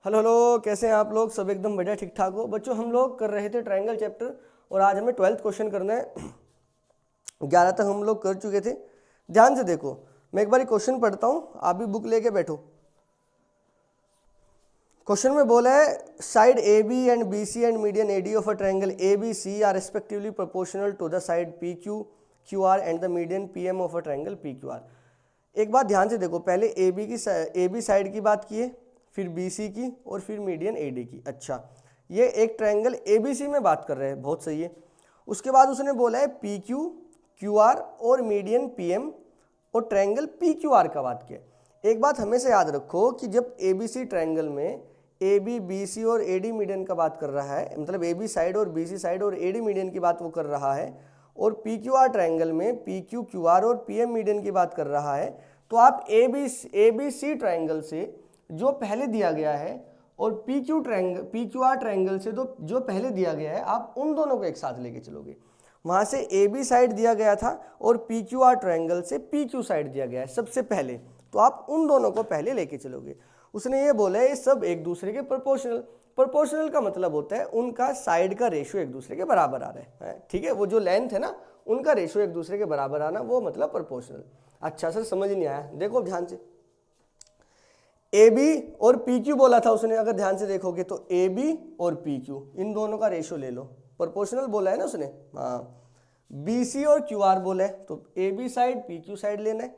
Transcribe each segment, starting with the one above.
Hello hello, कैसे हैं आप लोग? सब एकदम बढ़िया, ठीक ठाक हो? बच्चों, हम लोग कर रहे थे ट्रायंगल चैप्टर और आज हमें 12th क्वेश्चन करना है। 11 तक हम लोग कर चुके थे। ध्यान से देखो, मैं एक बार क्वेश्चन पढ़ता हूँ, आप भी बुक लेके बैठो। क्वेश्चन में बोला है side A B and B C and median A D of a triangle A B C are respectively proportional to the side P Q Q R and the median P M of a triangle P Q R. एक बात ध्यान से देखो, पहले ए B side की बात की है, फिर बी सी की और फिर मीडियन ए डी की। अच्छा, ये एक ट्रायंगल ए बी सी में बात कर रहे हैं, बहुत सही है। उसके बाद उसने बोला है पी क्यू क्यू आर और मीडियन पी एम और ट्रायंगल पी क्यू आर का बात किया। एक बात हमेशा याद रखो कि जब ए बी सी ट्रायंगल में ए बी बी सी और ए डी मीडियन का बात कर रहा है, मतलब ए बी साइड और बी सी साइड और ए डी मीडियन की बात वो कर रहा है, और पी क्यू आर ट्रायंगल में पी क्यू क्यू आर और पी एम मीडियन की बात कर रहा है, तो आप ए बी सी ट्रायंगल से जो पहले दिया गया है और पी क्यू आर ट्रायंगल से तो जो पहले दिया गया है, आप उन दोनों को एक साथ लेके चलोगे। वहां से ए बी साइड दिया गया था और पी क्यू आर ट्रायंगल से पी क्यू साइड दिया गया है सबसे पहले, तो आप उन दोनों को पहले लेके चलोगे। उसने ये बोला है ये सब एक दूसरे के प्रोपोर्शनल का मतलब होता है उनका साइड का रेशियो एक दूसरे के बराबर आ रहा है। ठीक है, वो जो लेंथ है ना, उनका रेशियो एक दूसरे के बराबर आना, वो मतलब प्रोपोर्शनल। अच्छा सर, समझ नहीं आया? देखो ध्यान से, ए बी और पी क्यू बोला था उसने, अगर ध्यान से देखोगे तो ए बी और पी क्यू इन दोनों का रेशियो ले लो, प्रोपोर्शनल बोला है ना उसने। हाँ, बी सी और क्यू आर बोला है, तो A B side P Q side लेना है,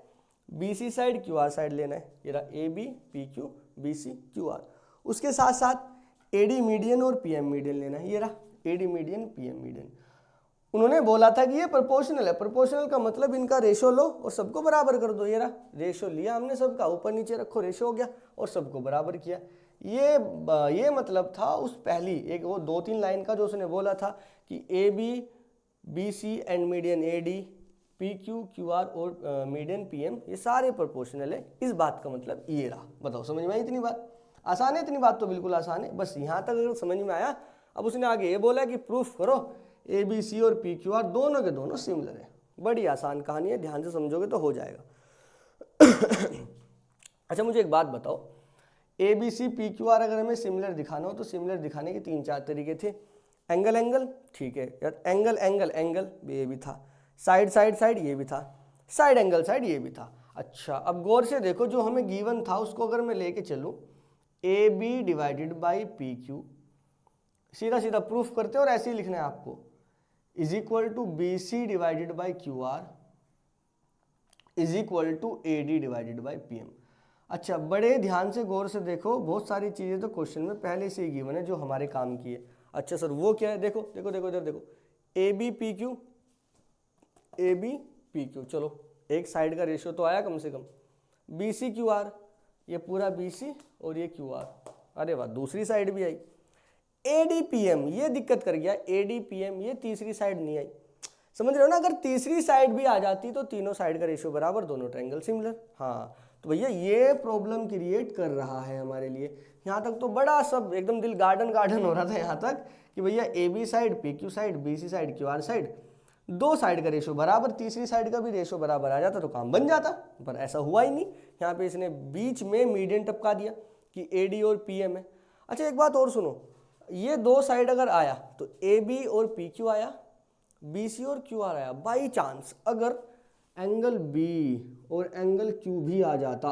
B C side Q R side लेना है। ये रहा A B P Q B C Q R. उसके साथ साथ ए डी मीडियन और पी एम मीडियन लेना है। ये रहा A D median P M median. उन्होंने बोला था कि ये प्रोपोर्शनल है, प्रोपोर्शनल का मतलब इनका रेशो लो और सबको बराबर कर दो। ये रहा रेशो लिया हमने सबका, ऊपर नीचे रखो, रेशो हो गया और सबको बराबर किया। ये मतलब था उस पहली एक वो 2-3 लाइन का जो उसने बोला था कि A B B C and median A D P Q Q R और मीडियन पी एम ये सारे प्रोपोर्शनल है। इस बात का मतलब ये रहा। बताओ, समझ में आई? इतनी बात आसान है? इतनी बात तो बिल्कुल आसान है। बस यहाँ तक अगर समझ में आया, अब उसने आगे ये बोला कि प्रूफ करो ए बी सी और पी क्यू आर दोनों के दोनों सिमिलर है। बड़ी आसान कहानी है, ध्यान से समझोगे तो हो जाएगा। अच्छा, मुझे एक बात बताओ, A B C P Q R अगर हमें सिमिलर दिखाना हो तो सिमिलर दिखाने के 3-4 तरीके थे। एंगल एंगल, ठीक है यार, एंगल एंगल एंगल ये भी था, साइड साइड साइड ये भी था, साइड एंगल साइड ये भी था। अच्छा, अब गौर से देखो, जो हमें गिवन था उसको अगर मैं लेके चलूँ A B divided by P Q, सीधा सीधा प्रूफ करते और ऐसे ही लिखना है आपको, is equal to B C divided by Q R is equal to A D divided by P M. अच्छा, बड़े ध्यान से गौर से देखो, बहुत सारी चीज़ें तो क्वेश्चन में पहले से ही गिवन है जो हमारे काम की है। अच्छा सर, वो क्या है? देखो देखो देखो इधर देखो, A B P Q, A B P Q, चलो एक साइड का रेशियो तो आया कम से कम। बी सी क्यू आर, ये पूरा बी सी और ये क्यू आर, अरे वाह, दूसरी साइड भी आई। ए डी पी एम, ये दिक्कत कर गया, ए डी पी एम, ये तीसरी साइड नहीं आई। समझ रहे हो ना? अगर तीसरी साइड भी आ जाती तो तीनों साइड का रेशियो बराबर, दोनों ट्रायंगल सिमिलर। हाँ, तो भैया ये प्रॉब्लम क्रिएट कर रहा है हमारे लिए। यहाँ तक तो बड़ा सब एकदम दिल गार्डन गार्डन हो रहा था यहाँ तक कि भैया A B side P Q side B C side Q R side, दो साइड का रेशियो बराबर, तीसरी साइड का भी रेशियो बराबर आ जाता तो काम बन जाता, पर ऐसा हुआ ही नहीं। यहाँ पे इसने बीच में मीडियन टपका दिया कि ए डी और पी एम है। अच्छा, एक बात और सुनो, ये दो साइड अगर आया तो ए बी और पी क्यू आया, बी सी और क्यू आर आया। बाई चांस अगर एंगल बी और एंगल क्यू भी आ जाता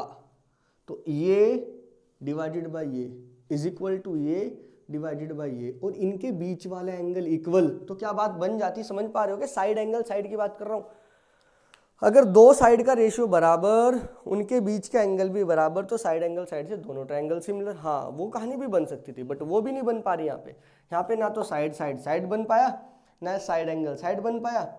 तो ये डिवाइडेड बाय ये इज इक्वल टू ये डिवाइडेड बाय ये, और इनके बीच वाला एंगल इक्वल, तो क्या बात बन जाती? समझ पा रहे हो कि साइड एंगल साइड की बात कर रहा हूं। अगर दो साइड का रेशियो बराबर, उनके बीच का एंगल भी बराबर, तो साइड एंगल साइड से दोनों ट्रायंगल सिमिलर। हाँ, वो कहानी भी बन सकती थी, बट वो भी नहीं बन पा रही यहाँ पे ना तो साइड साइड साइड बन पाया, ना साइड एंगल साइड बन पाया,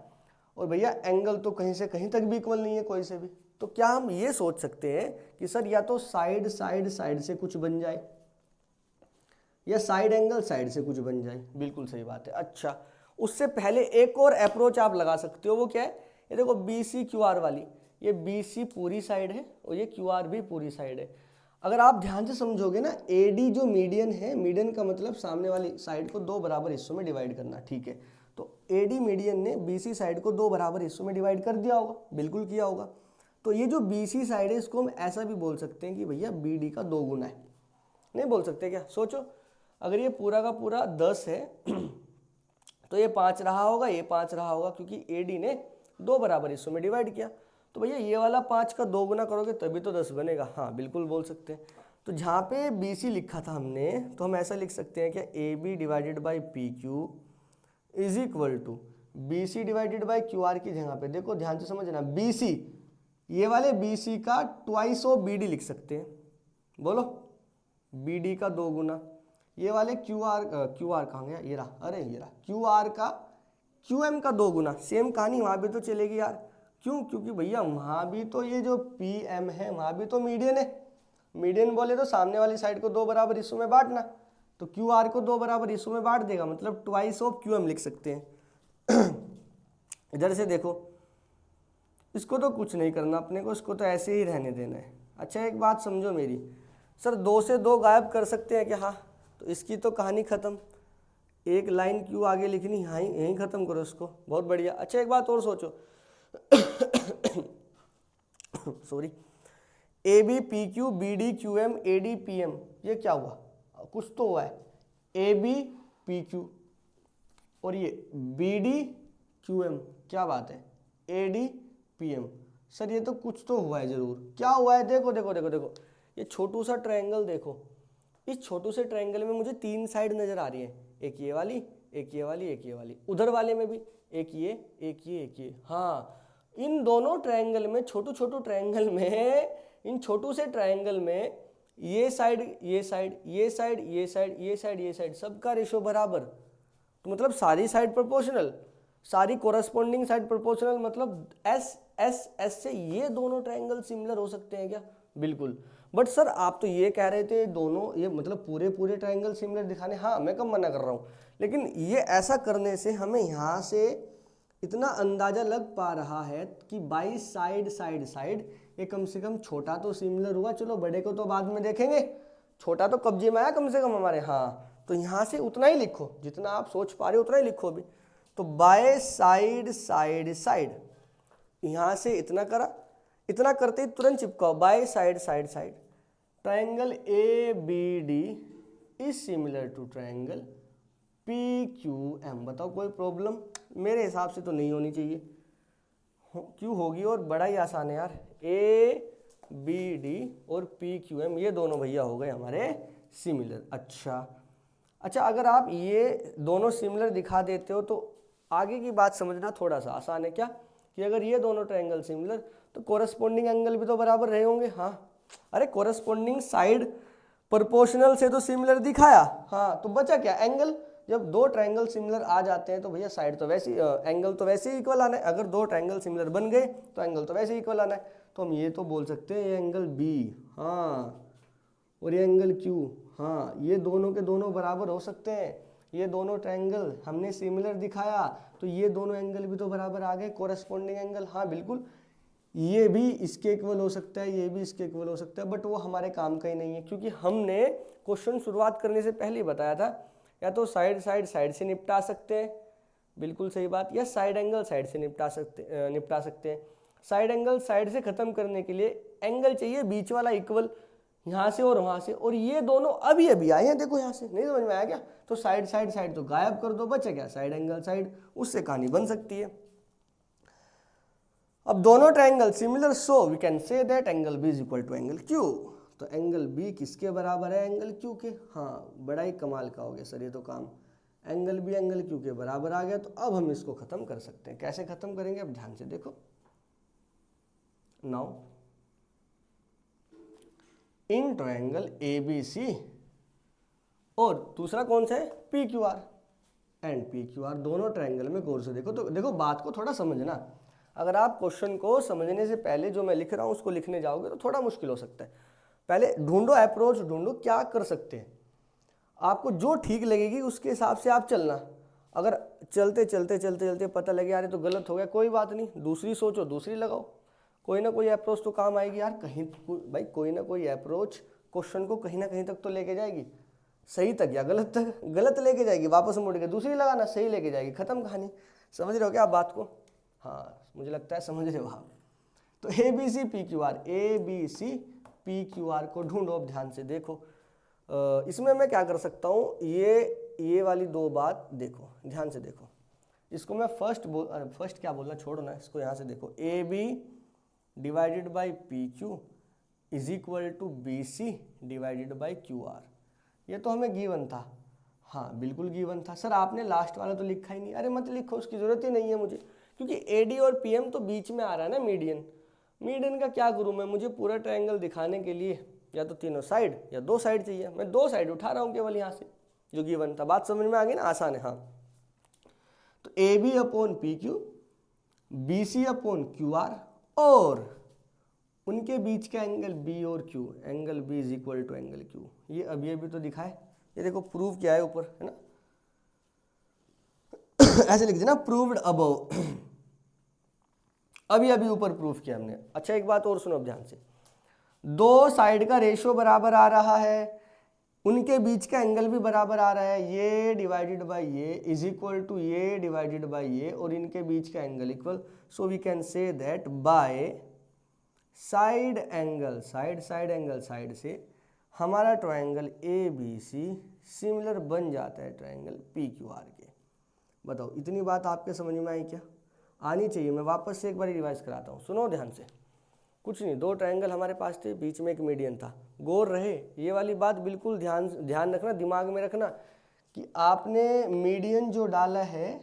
और भैया एंगल तो कहीं से कहीं तक भी इक्वल नहीं है कोई से भी। तो क्या हम ये सोच सकते हैं कि सर या तो साइड साइड साइड से कुछ बन जाए या साइड एंगल साइड से कुछ बन जाए? बिल्कुल सही बात है। अच्छा, उससे पहले एक और अप्रोच आप लगा सकते हो, वो क्या है? ये देखो बी सी क्यू आर वाली, ये बी सी पूरी साइड है और ये क्यू आर भी पूरी साइड है। अगर आप ध्यान से समझोगे ना, ए डी जो मीडियन है, मीडियन का मतलब सामने वाली साइड को दो बराबर हिस्सों में डिवाइड करना, ठीक है? तो ए डी मीडियन ने बी सी साइड को दो बराबर हिस्सों में डिवाइड कर दिया होगा, बिल्कुल किया होगा। तो ये जो बी सी साइड है, इसको हम ऐसा भी बोल सकते हैं कि भैया बी डी का 2 गुना है। नहीं बोल सकते क्या? सोचो, अगर ये पूरा का पूरा 10 है तो ये 5 रहा होगा, ये 5 रहा होगा, क्योंकि AD ने 2 बराबर हिस्सों में डिवाइड किया। तो भैया ये वाला 5 का 2 गुना करोगे तभी तो 10 बनेगा। हाँ बिल्कुल बोल सकते हैं। तो जहाँ पे BC लिखा था हमने, तो हम ऐसा लिख सकते हैं कि AB divided by PQ is equal to BC divided by QR की जगह पे देखो ध्यान से समझना, BC, ये वाले BC का ट्वाइस ऑफ BD लिख सकते हैं। बोलो, BD का 2 गुना, ये वाले QR कहाँ गया, ये रहा, अरे ये रहा, QR का QM का 2 गुना। सेम कहानी वहाँ भी तो चलेगी यार। क्यों? क्योंकि भैया वहाँ भी तो ये जो PM है वहाँ भी तो मीडियन है। मीडियन बोले तो सामने वाली साइड को 2 बराबर हिस्सों में बांटना, तो QR को 2 बराबर हिस्सों में बांट देगा, मतलब ट्वाइस ऑफ QM लिख सकते हैं। इधर से देखो, इसको तो कुछ नहीं करना अपने को, इसको तो ऐसे ही रहने देना है। अच्छा एक बात समझो मेरी, सर 2 से 2 गायब कर सकते हैं क्या? हाँ, तो इसकी तो कहानी खत्म, एक लाइन क्यों आगे लिखनी, हाँ यहीं खत्म करो इसको, बहुत बढ़िया। अच्छा एक बात और सोचो, sorry, AB PQ BD QM AD PM, ये क्या हुआ? कुछ तो हुआ है। AB PQ और ये BD QM, क्या बात है, AD PM। सर ये तो कुछ तो हुआ है जरूर, क्या हुआ है? देखो देखो देखो देखो, ये छोटू सा ट्रायंगल देखो, इस छोटू से ट्रायंगल में मुझे 3 साइड नजर आ रही है, एक ये वाली, एक ये वाली, एक ये वाली, उधर वाले में भी एक ये, एक ये, एक ये। हाँ, इन दोनों ट्रायंगल में, छोटू छोटू ट्रायंगल में, इन छोटू से ट्रायंगल में ये साइड, ये साइड, ये साइड, ये साइड, ये साइड, ये साइड, सबका रेशो बराबर। तो मतलब सारी साइड प्रोपोर्शनल, सारी कोरस्पॉन्डिंग साइड प्रोपोर्शनल, मतलब एस एस एस से ये दोनों ट्रायंगल सिमिलर हो सकते हैं क्या? बिल्कुल। बट सर आप तो ये कह रहे थे दोनों, ये मतलब पूरे पूरे ट्रायंगल सिमिलर दिखाने, हाँ मैं कब मना कर रहा हूँ, लेकिन ये ऐसा करने से हमें यहाँ से इतना अंदाजा लग पा रहा है कि बाई साइड साइड साइड ये कम से कम छोटा तो सिमिलर हुआ। चलो बड़े को तो बाद में देखेंगे, छोटा तो कब्जे में आया कम से कम हमारे। हाँ, तो यहाँ से उतना ही लिखो जितना आप सोच पा रहे हो, उतना ही लिखो अभी। तो बाय साइड साइड साइड, यहाँ से इतना करा, इतना करते ही तुरंत चिपकाओ, by side side side, triangle ABD is similar to triangle PQM। बताओ कोई प्रॉब्लम? मेरे हिसाब से तो नहीं होनी चाहिए, क्यों होगी? और बड़ा ही आसान है यार, ABD और PQM ये दोनों भैया हो गए हमारे सिमिलर। अच्छा, अगर आप ये दोनों सिमिलर दिखा देते हो तो आगे की बात समझना थोड़ा सा आसान है। क्या कि अगर ये दोनों ट्रायंगल सिमिलर तो कोरस्पॉन्डिंग एंगल भी तो बराबर रहे होंगे। हाँ, अरे कोरस्पॉन्डिंग साइड प्रोपोर्शनल से तो सिमिलर दिखाया, हाँ तो बचा क्या? एंगल। जब 2 ट्रायंगल सिमिलर आ जाते हैं तो भैया साइड तो वैसे एंगल तो वैसे ही इक्वल आना है। अगर 2 ट्रायंगल सिमिलर बन गए तो एंगल तो वैसे ही इक्वल आना है। तो हम ये तो बोल सकते हैं ये एंगल B, हाँ, और ये एंगल Q, हाँ, ये दोनों के दोनों बराबर हो सकते हैं। ये दोनों ट्रायंगल हमने सिमिलर दिखाया तो ये दोनों एंगल भी तो बराबर आ गए, कोरस्पॉन्डिंग एंगल। हाँ बिल्कुल, ये भी इसके इक्वल हो सकता है, ये भी इसके इक्वल हो सकता है, बट वो हमारे काम का ही नहीं है, क्योंकि हमने क्वेश्चन शुरुआत करने से पहले ही बताया था, या तो साइड साइड साइड से निपटा सकते हैं, बिल्कुल सही बात, या साइड एंगल साइड से निपटा सकते हैं। साइड एंगल साइड से खत्म करने के लिए एंगल चाहिए बीच वाला इक्वल, यहाँ से और वहाँ से, और ये दोनों अभी अभी आए हैं, देखो यहाँ से। नहीं समझ में आया क्या? तो साइड साइड साइड तो गायब कर दो, बचा क्या? साइड एंगल साइड, उससे कहानी बन सकती है। अब दोनों triangle similar, so we can say that angle B is equal to angle Q। तो एंगल B किसके बराबर है? एंगल Q के। हाँ, बड़ा ही कमाल का हो गया सर ये तो काम, एंगल B एंगल Q के बराबर आ गया। तो अब हम इसको खत्म कर सकते हैं। कैसे खत्म करेंगे? अब ध्यान से देखो। नाउ इन ट्रायंगल ABC, और दूसरा कौन सा है? PQR एंड PQR, दोनों ट्रायंगल में गौर से देखो। तो देखो बात को थोड़ा समझना, अगर आप क्वेश्चन को समझने से पहले जो मैं लिख रहा हूँ उसको लिखने जाओगे तो थोड़ा मुश्किल हो सकता है। पहले ढूंढो अप्रोच, ढूंढो क्या कर सकते हैं, आपको जो ठीक लगेगी उसके हिसाब से आप चलना। अगर चलते चलते चलते चलते पता लगे यार ये तो गलत हो गया, कोई बात नहीं, दूसरी सोचो, दूसरी लगाओ, कोई ना कोई अप्रोच तो काम आएगी यार। कहीं भाई कोई ना कोई अप्रोच क्वेश्चन को कहीं ना कहीं तक तो लेके जाएगी, सही तक या गलत तक। गलत लेके जाएगी, वापस मुड़ के दूसरी लगाना, सही लेके जाएगी, खत्म कहानी। समझ रहे हो क्या आप बात को? हाँ मुझे लगता है समझ रहे हो आप। तो ABC PQR, ABC PQR को ढूंढो, अब ध्यान से देखो। इसमें मैं क्या कर सकता हूँ, ये वाली दो बात देखो, ध्यान से देखो, इसको मैं फर्स्ट क्या बोलना, छोड़ो ना, इसको यहाँ से देखो, A B divided by P Q is equal to B C divided by Q R. ये तो हमें गिवन था, हाँ बिल्कुल गिवन था। सर आपने लास्ट वाला तो लिखा ही नहीं, अरे मत लिखो, उसकी ज़रूरत ही नहीं है मुझे, क्योंकि ए डी और पी एम तो बीच में आ रहा है ना, मीडियन का क्या करूँ मैं, मुझे पूरा ट्रायंगल दिखाने के लिए या तो तीनों साइड या दो साइड चाहिए, मैं दो साइड उठा रहा हूँ केवल यहाँ से, जो गिवन था। बात समझ में आ गई ना, आसान है। हाँ, तो A B upon P Q, B C upon Q R, और उनके बीच का एंगल बी और Q, angle B is equal to angle Q. ये अभी तो दिखा है, ये देखो प्रूव किया है ऊपर, है ना ऐसे लिख देना, प्रूव्ड अबव अभी ऊपर प्रूफ किया हमने। अच्छा एक बात और सुनो अब ध्यान से, दो साइड का रेशियो बराबर आ रहा है, उनके बीच का एंगल भी बराबर आ रहा है, ये डिवाइडेड बाय ये इज इक्वल टू ये डिवाइडेड बाय ये, और इनके बीच का angle equal, so we can say that by side angle, side angle side से हमारा triangle A B C similar बन जाता है ट्रायंगल पी क्यू आर के। बताओ इतनी बात आपके समझ में आई क्या? आनी चाहिए। मैं वापस से एक बार रिवाइज कराता हूँ, सुनो ध्यान से। कुछ नहीं, दो ट्रायंगल हमारे पास थे, बीच में एक मीडियन था, गौर रहे, ये वाली बात बिल्कुल ध्यान रखना, दिमाग में रखना कि आपने मीडियन जो डाला है,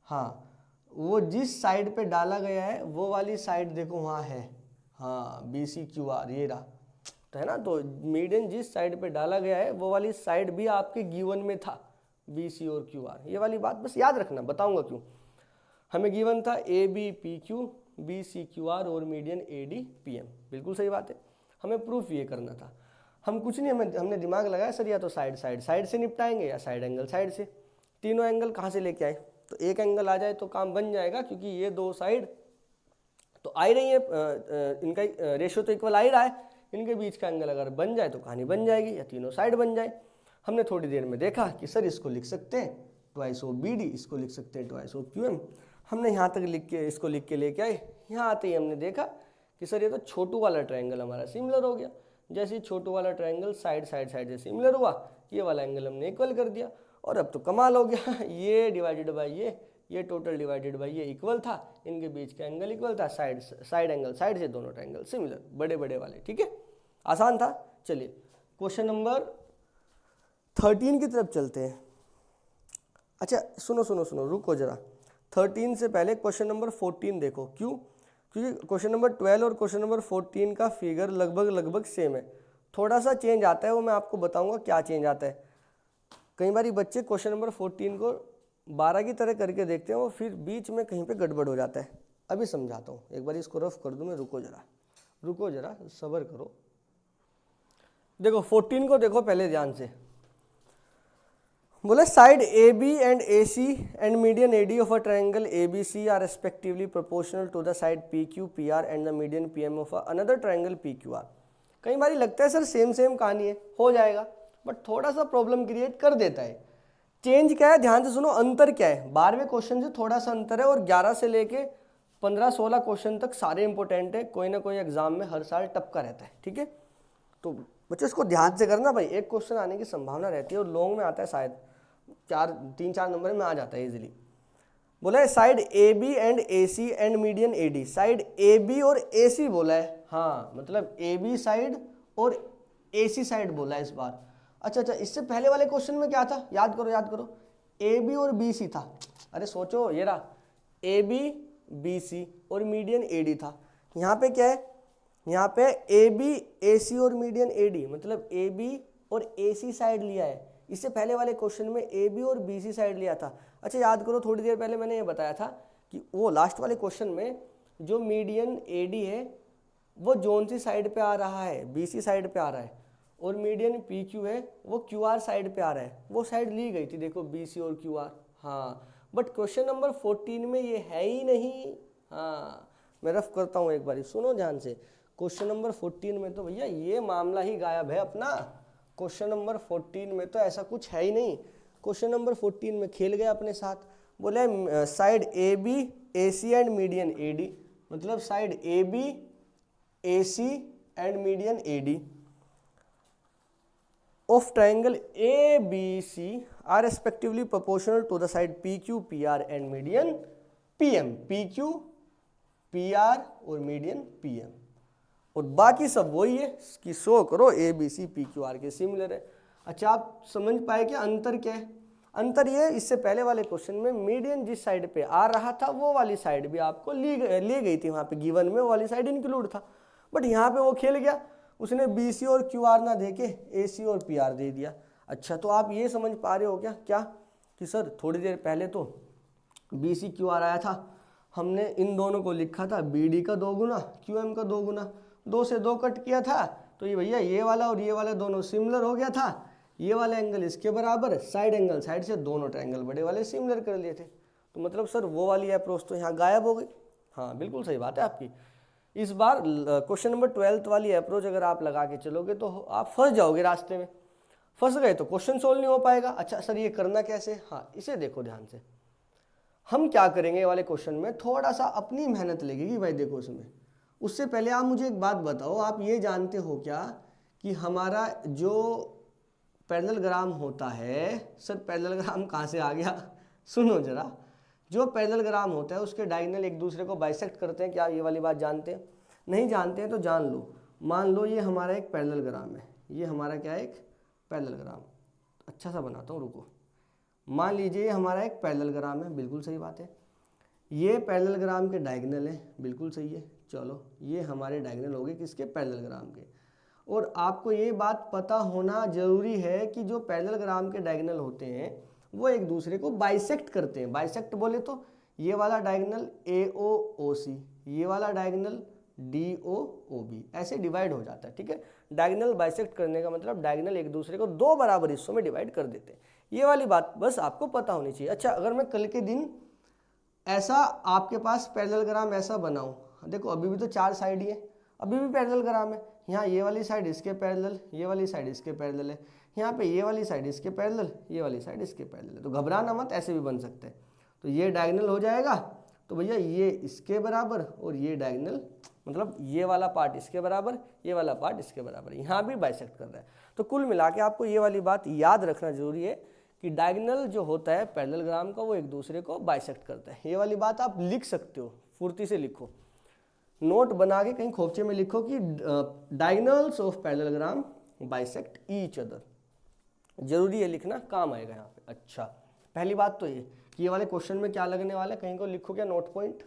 हाँ वो जिस साइड पे डाला गया है वो वाली साइड देखो वहाँ है, हाँ बी सी क्यू आर, ये रहा, तो है ना। तो मीडियन जिस साइड पे डाला गया है वो वाली साइड भी आपके गिवन में था, बी सी और क्यू आर। ये वाली बात बस याद रखना, बताऊंगा क्यों। हमें गिवन था A B P Q, B C Q R और median A D P M, बिल्कुल सही बात है। हमें प्रूफ ये करना था, हम कुछ नहीं, हमने दिमाग लगाया सर, या तो साइड से निपटाएंगे या साइड एंगल साइड से। तीनों एंगल कहाँ से लेके आए, तो एक एंगल आ जाए तो काम बन जाएगा, क्योंकि ये दो साइड तो आ ही रही है, इनका रेशियो तो इक्वल आ ही रहा है, इनके बीच का एंगल अगर बन जाए तो कहानी बन जाएगी, या तीनों साइड बन जाए। हमने थोड़ी देर में देखा कि सर इसको लिख सकते हैं ट्वाइस ऑफ बी डी, इसको लिख सकते हैं ट्वाइस ऑफ क्यू एम। हमने यहाँ तक इसको लिख के लेके आए, यहाँ आते ही हमने देखा कि सर ये तो छोटू वाला ट्रायंगल हमारा सिमिलर हो गया। जैसे ही छोटू वाला ट्रायंगल साइड से सिमिलर हुआ, ये वाला एंगल हमने इक्वल कर दिया, और अब तो कमाल हो गया ये डिवाइडेड बाय ये टोटल डिवाइडेड बाय ये इक्वल था, इनके बीच का एंगल इक्वल था, साइड एंगल साइड से दोनों ट्रायंगल सिमिलर, बड़े बड़े वाले, ठीक है, आसान था। चलिए क्वेश्चन नंबर 13 की तरफ चलते हैं। अच्छा सुनो रुको जरा, 13 से पहले क्वेश्चन नंबर 14 देखो। क्यों? क्योंकि क्वेश्चन नंबर 12 और क्वेश्चन नंबर 14 का फिगर लगभग सेम है, थोड़ा सा चेंज आता है, वो मैं आपको बताऊंगा क्या चेंज आता है। कई बार बच्चे क्वेश्चन नंबर 14 को 12 की तरह करके देखते हैं, वो फिर बीच में कहीं पे गड़बड़ हो जाता है। अभी समझाता हूँ, एक बार इसको रफ कर दूँ मैं, रुको जरा सब्र करो। देखो 14 को देखो पहले ध्यान से, बोले side A B and A C and median A D of a triangle A B C are respectively proportional to the side P Q P R and the median P M of another triangle P Q R. कई बार लगता है sir same कहानी है, हो जाएगा, but थोड़ा सा प्रॉब्लम क्रिएट कर देता है। चेंज क्या है, ध्यान से सुनो, अंतर क्या है, 12वें क्वेश्चन से थोड़ा सा अंतर है, और 11 से लेके 15-16 क्वेश्चन तक सारे इंपॉर्टेंट है, कोई ना कोई एग्जाम में हर साल टपका रहता है, ठीक है। तो बच्चों इसको ध्यान से करना भाई, एक क्वेश्चन आने की संभावना रहती है, और लॉन्ग में आता है शायद 3-4 नंबर में आ जाता है इजीली। बोला है side A B and A C and median A D, side A B और ए सी बोला है, हाँ मतलब ए बी साइड और ए सी साइड बोला है इस बार। अच्छा, इससे पहले वाले क्वेश्चन में क्या था, याद करो, ए बी और बी सी था। अरे सोचो, ये रहा ए बी बी सी और मीडियन ए डी था। यहाँ पे क्या है, यहाँ पे ए बी ए सी और मीडियन ए डी, मतलब ए बी और ए सी साइड लिया है। इससे पहले वाले क्वेश्चन में ए बी और बी सी साइड लिया था। अच्छा याद करो, थोड़ी देर पहले मैंने ये बताया था कि वो लास्ट वाले क्वेश्चन में जो मीडियन ए डी है वो जोन सी साइड पे आ रहा है, बी सी साइड पे आ रहा है, और मीडियन पी क्यू है वो क्यू आर साइड पे आ रहा है। वो साइड ली गई थी, देखो बी सी और क्यू आर, हाँ, बट क्वेश्चन नंबर 14 में ये है ही नहीं। हाँ मैं रफ करता हूँ एक बार, सुनो ध्यान से। क्वेश्चन नंबर 14 में तो भैया ये मामला ही गायब है अपना। क्वेश्चन नंबर 14 में तो ऐसा कुछ है ही नहीं। क्वेश्चन नंबर 14 में खेल गया अपने साथ, बोले side A B A C and median A D, मतलब side A B A C and median A D, of triangle ABC are respectively proportional to the side PQ, PR and median PM. PQ, PR और median PM, और बाकी सब वही है कि show करो ABC PQR के सिमिलर है। अच्छा, आप समझ पाए क्या अंतर क्या है? अंतर ये, इससे पहले वाले क्वेश्चन में मीडियन जिस साइड पे आ रहा था वो वाली साइड भी आपको ली गई थी, वहाँ पे गिवन में वो वाली साइड इंक्लूड था, बट यहाँ पे वो खेल गया, उसने BC और QR ना देके AC और PR दे दिया। अच्छा, तो आप ये समझ पा रहे हो क्या कि सर थोड़ी देर पहले तो BC QR आया था, हमने इन दोनों को लिखा था BD का 2 गुना QM का 2 गुना, 2 से 2 कट किया था, तो ये भैया ये वाला और ये वाला दोनों सिमिलर हो गया था, ये वाला एंगल इसके बराबर, साइड एंगल साइड से दोनों ट्रायंगल बड़े वाले सिमिलर कर लिए थे। तो मतलब सर वो वाली अप्रोच तो यहाँ गायब हो गई। हाँ बिल्कुल सही बात है आपकी। इस बार क्वेश्चन नंबर 12 वाली अप्रोच अगर आप लगा के चलोगे तो आप फंस जाओगे, रास्ते में फंस गए तो क्वेश्चन सोल्व नहीं हो पाएगा। अच्छा सर ये करना कैसे? हाँ इसे देखो ध्यान से, हम क्या करेंगे ये वाले क्वेश्चन में, थोड़ा सा अपनी मेहनत लगेगी भाई। देखो उसमें, उससे पहले आप मुझे एक बात बताओ, आप ये जानते हो क्या कि हमारा जो पैरेललोग्राम होता है, सर पैरेललोग्राम कहाँ से आ गया? सुनो जरा, जो पैरेललोग्राम होता है उसके डायगोनल एक दूसरे को बाइसेक्ट करते हैं, क्या ये वाली बात जानते हैं? नहीं जानते हैं तो जान लो। मान लो ये हमारा एक पैरेललोग्राम है, ये हमारा क्या है? एक पैरेललोग्राम। अच्छा सा बनाता हूँ, रुको। मान लीजिए ये हमारा एक पैरेललोग्राम है, बिल्कुल सही बात है। ये पैरेललोग्राम के डायगोनल है, बिल्कुल सही है। चलो ये हमारे डायगोनल हो गए किसके? पैरेललोग्राम के। और आपको ये बात पता होना जरूरी है कि जो पैरेललोग्राम के डायगोनल होते हैं वो एक दूसरे को बाइसेक्ट करते हैं। बाइसेक्ट बोले तो ये वाला डायगोनल AOOC, ये वाला डायगोनल DOOB, ऐसे डिवाइड हो जाता है। ठीक है, डायगोनल बाइसेक्ट करने का मतलब डायगोनल एक दूसरे को 2 बराबर हिस्सों में डिवाइड कर देते हैं। ये वाली बात बस आपको पता होनी चाहिए। अच्छा, अगर मैं कल के दिन ऐसा आपके पास पैरेललोग्राम ऐसा बनाऊं, देखो अभी भी तो 4 साइड ही है, अभी भी पैरेललोग्राम है। यहाँ ये वाली साइड इसके पैरेलल, ये वाली साइड इसके पैरेलल है, यहाँ पे ये वाली साइड इसके पैरेलल, ये वाली साइड इसके पैरेलल है। तो घबराना मत, ऐसे भी बन सकते हैं। तो ये डायगोनल हो जाएगा, तो भैया ये इसके बराबर और ये डायगोनल, मतलब ये वाला पार्ट इसके बराबर, ये वाला पार्ट इसके बराबर, यहाँ भी बाइसेक्ट कर रहा है। तो कुल मिला के आपको ये वाली बात याद रखना जरूरी है कि डायगोनल जो होता है पैरेललोग्राम का वो एक दूसरे को बाइसेक्ट करता है। ये वाली बात आप लिख सकते हो, फुर्ती से लिखो, नोट बना के कहीं खोपचे में लिखो कि diagonals of parallelogram bisect each other. जरूरी है लिखना, काम आएगा यहाँ पे। अच्छा, पहली बात तो ये कि ये वाले क्वेश्चन में क्या लगने वाला है, कहीं को लिखो क्या नोट पॉइंट?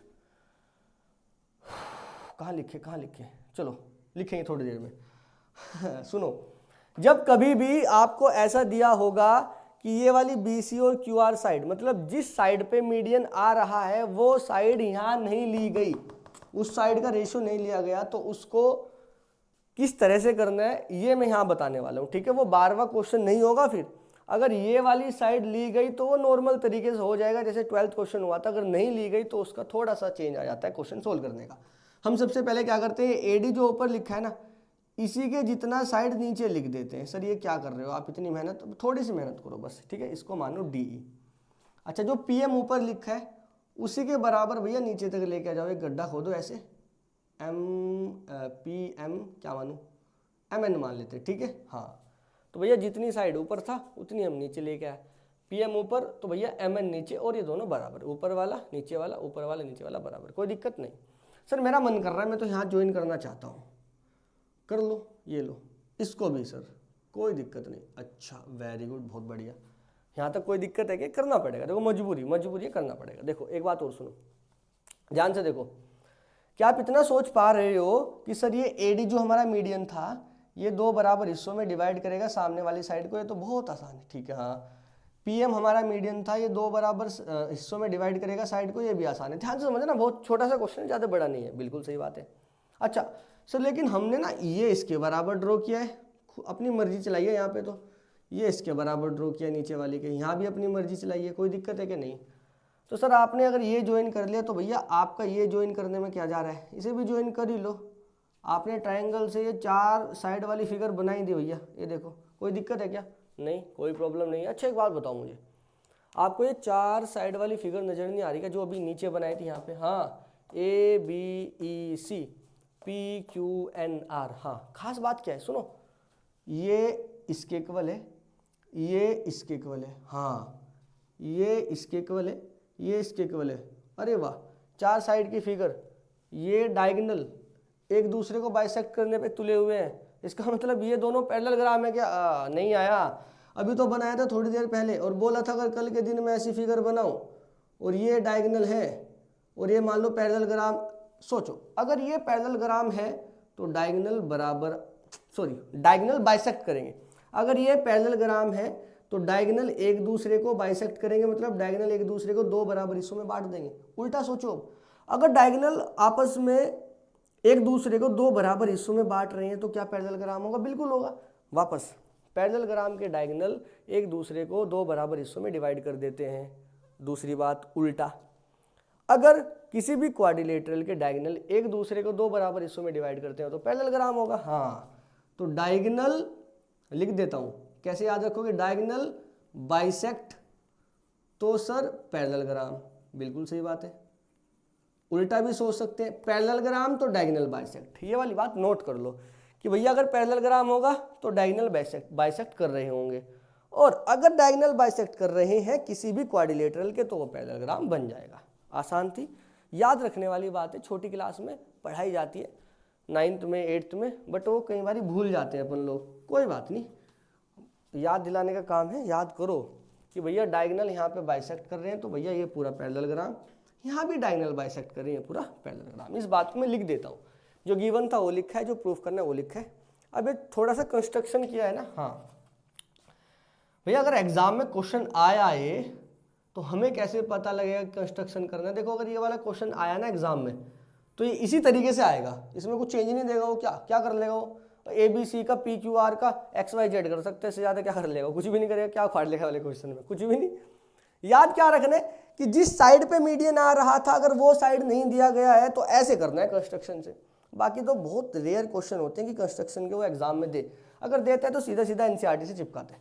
कहाँ लिखे? चलो लिखेंगे थोड़ी देर में। सुनो, जब कभी भी आपको ऐसा दिया होगा कि ये वाली BC और QR साइड, मतलब जिस साइड पे मीडियन आ रहा है वो साइड यहाँ नहीं ली गई, उस साइड का रेशियो नहीं लिया गया, तो उसको किस तरह से करना है ये मैं यहाँ बताने वाला हूँ। ठीक है, वो 12वां क्वेश्चन नहीं होगा। फिर अगर ये वाली साइड ली गई तो वो नॉर्मल तरीके से हो जाएगा जैसे 12th क्वेश्चन हुआ था। अगर नहीं ली गई तो उसका थोड़ा सा चेंज आ जाता है क्वेश्चन सोल्व करने का। हम सबसे पहले क्या करते हैं, AD जो ऊपर लिखा है ना, इसी के जितना साइड नीचे लिख देते हैं। सर ये क्या कर रहे हो आप, इतनी मेहनत? थोड़ी सी मेहनत करो बस। ठीक है, इसको मानो DE। अच्छा, जो PM ऊपर लिखा है उसी के बराबर भैया नीचे तक लेके आ जाओ, एक गड्ढा खोदो ऐसे, PM क्या मानूं, MN मान लेते। ठीक है, हाँ, तो भैया जितनी साइड ऊपर था उतनी हम नीचे लेके आए। PM ऊपर तो भैया MN नीचे, और ये दोनों बराबर, ऊपर वाला नीचे वाला, ऊपर वाला नीचे वाला बराबर, कोई दिक्कत नहीं। सर मेरा मन कर रहा है, मैं तो यहाँ ज्वाइन करना चाहता हूँ, कर लो, ये लो, इसको भी सर, कोई दिक्कत नहीं। अच्छा वेरी गुड, बहुत बढ़िया। यहाँ तक कोई दिक्कत है कि करना पड़ेगा? देखो मजबूरी करना पड़ेगा। देखो एक बात और सुनो ध्यान से, देखो क्या आप इतना सोच पा रहे हो कि सर ये AD जो हमारा मीडियन था ये 2 बराबर हिस्सों में डिवाइड करेगा सामने वाली साइड को, ये तो बहुत आसान है। ठीक है, हाँ, PM हमारा मीडियन था, ये 2 बराबर हिस्सों में डिवाइड करेगा साइड को, ये भी आसान है। ध्यान से समझना, बहुत छोटा सा क्वेश्चन है, ज़्यादा बड़ा नहीं है, बिल्कुल सही बात है। अच्छा सर, लेकिन हमने ना ये इसके बराबर ड्रॉ किया है, अपनी मर्जी चलाइए। यहाँ पे तो ये इसके बराबर ड्रॉ किया नीचे वाली के, यहाँ भी अपनी मर्जी चलाइए, कोई दिक्कत है कि नहीं? तो सर आपने अगर ये ज्वाइन कर लिया तो भैया आपका ये ज्वाइन करने में क्या जा रहा है, इसे भी ज्वाइन कर ही लो। आपने ट्रायंगल से ये 4 साइड वाली फिगर बनाई दी भैया, ये देखो, कोई दिक्कत है क्या? नहीं, कोई प्रॉब्लम नहीं है। अच्छा एक बात बताओ मुझे, आपको ये 4 साइड वाली फिगर नज़र नहीं आ रही क्या जो अभी नीचे बनाई थी यहाँ पे? हाँ, ABEC PQNR। हाँ, खास बात क्या है सुनो, ये इसके इक्वल है, ये इसके इक्वल है, हाँ ये इसके इक्वल है, ये इसके इक्वल है। अरे वाह, चार साइड की फिगर, ये डायगोनल एक दूसरे को बाइसेक्ट करने पे तुले हुए हैं। इसका मतलब ये दोनों पैरेलल ग्राम है क्या? नहीं आया, अभी तो बनाया था थोड़ी देर पहले और बोला था अगर कल के दिन में ऐसी फिगर बनाऊं और ये डायगोनल है और ये मान लो पैरेलल ग्राम। सोचो अगर ये पैरेलल ग्राम है तो डायगोनल बराबर, सॉरी डायगोनल बाइसेक्ट करेंगे। अगर ये पैरेलल ग्राम है तो डायगोनल एक दूसरे को बाइसेक्ट करेंगे, मतलब डायगोनल एक दूसरे को दो बराबर हिस्सों में बांट देंगे। उल्टा सोचो, अगर डायगोनल आपस में एक दूसरे को दो बराबर हिस्सों में बांट रहे हैं तो क्या पैरेलल ग्राम होगा? बिल्कुल होगा। वापस, पैरेलल ग्राम के डायगोनल एक दूसरे को दो बराबर हिस्सों में डिवाइड कर देते हैं। दूसरी बात उल्टा, अगर किसी भी क्वाड्रिलेटरल के डायगोनल एक दूसरे को दो बराबर हिस्सों में डिवाइड करते हैं तो पैरेलल ग्राम होगा। हाँ, तो डायगोनल लिख देता हूं, कैसे याद रखोगे? डायगोनल बाइसेक्ट तो सर पैरेलल ग्राम, बिल्कुल सही बात है। उल्टा भी सोच सकते हैं, पैरेलल ग्राम तो डायगोनल बाइसेक्ट। ये वाली बात नोट कर लो कि भैया अगर पैरेलल ग्राम होगा तो डायगोनल बाइसेक्ट कर रहे होंगे, और अगर डायगोनल बाइसेक्ट कर रहे हैं किसी भी क्वाड्रिलेटरल के तो वो पैरेलल ग्राम बन जाएगा। आसान थी, याद रखने वाली बात है, छोटी क्लास में पढ़ाई जाती है, 9th में 8th में, बट वो कई बार भूल जाते हैं अपन लोग। कोई बात नहीं, याद दिलाने का काम है। याद करो कि भैया डायगोनल यहाँ पे बाइसेक्ट कर रहे हैं तो भैया ये पूरा पैरेलल ग्राम, यहाँ भी डायगोनल बाइसेक्ट कर रहे हैं पूरा पैरेलल ग्राम। इस बात को मैं लिख देता हूँ, जो गिवन था वो लिखा है, जो प्रूफ करना है वो लिखा है। अब एक थोड़ा सा कंस्ट्रक्शन किया है ना। हाँ भैया, अगर एग्जाम में क्वेश्चन आया है तो हमें कैसे पता लगेगा कंस्ट्रक्शन करना है? देखो अगर ये वाला क्वेश्चन आया ना एग्जाम में तो ये इसी तरीके से आएगा, इसमें कुछ चेंज नहीं देगा। वो क्या कर लेगा? वो ABC का PQR का XYZ कर सकते हैं, इससे ज़्यादा क्या कर लेगा? कुछ भी नहीं करेगा। क्या उखाड़ लेगा वाले क्वेश्चन में? कुछ भी नहीं। याद क्या रखना है कि जिस साइड पे मीडियन आ रहा था अगर वो साइड नहीं दिया गया है तो ऐसे करना है कंस्ट्रक्शन से। बाकी तो बहुत रेयर क्वेश्चन होते हैं कि कंस्ट्रक्शन के वो एग्जाम में दे, अगर देता है तो सीधा सीधा NCERT से चिपकाता है।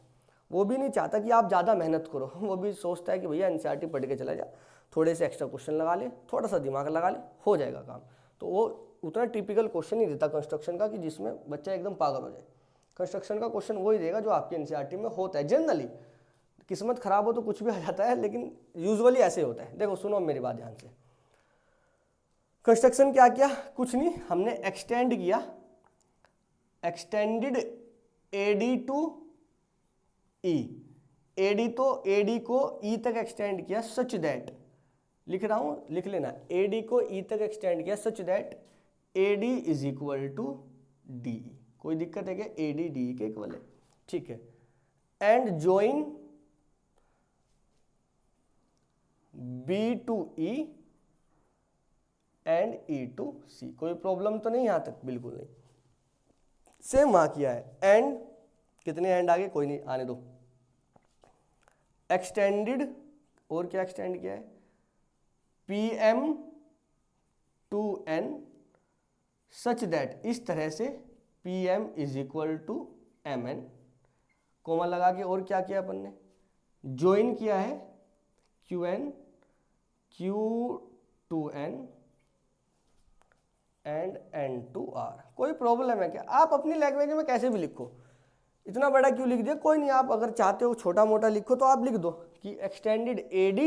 वो भी नहीं चाहता कि आप ज़्यादा मेहनत करो, वो भी सोचता है कि भैया NCERT पढ़ के चला जा, थोड़े से एक्स्ट्रा क्वेश्चन लगा ले, थोड़ा सा दिमाग लगा ले, हो जाएगा काम। तो वो उतना टिपिकल क्वेश्चन नहीं देता कंस्ट्रक्शन का कि जिसमें बच्चा एकदम पागल हो जाए। कंस्ट्रक्शन का क्वेश्चन वही देगा जो आपके NCERT में होता है जनरली। किस्मत खराब हो तो कुछ भी आ जाता है, लेकिन यूजुअली ऐसे होता है। देखो सुनो मेरी बात ध्यान से। कंस्ट्रक्शन क्या किया? कुछ नहीं, हमने एक्सटेंड किया, extended AD to E। AD तो AD को E तक एक्सटेंड किया सच दैट, लिख रहा हूं, लिख लेना, AD को E तक एक्सटेंड किया such that AD is equal to DE। कोई दिक्कत है क्या? AD DE के इक्वल है, ठीक है। And join B to E and E to C। कोई प्रॉब्लम तो नहीं यहां तक? बिल्कुल नहीं। सेम वहां किया है। एंड कितने एंड आगे? कोई नहीं, आने दो। एक्सटेंडेड, और क्या एक्सटेंड किया है? PM to N such that, इस तरह से PM is equal to MN, comma लगा के। और क्या किया अपन ने? ज्वाइन किया है QN Q to N and N to R। कोई प्रॉब्लम है क्या? आप अपनी लैंग्वेज में कैसे भी लिखो, इतना बड़ा क्यों लिख दिया? कोई नहीं, आप अगर चाहते हो छोटा मोटा लिखो तो आप लिख दो कि extended AD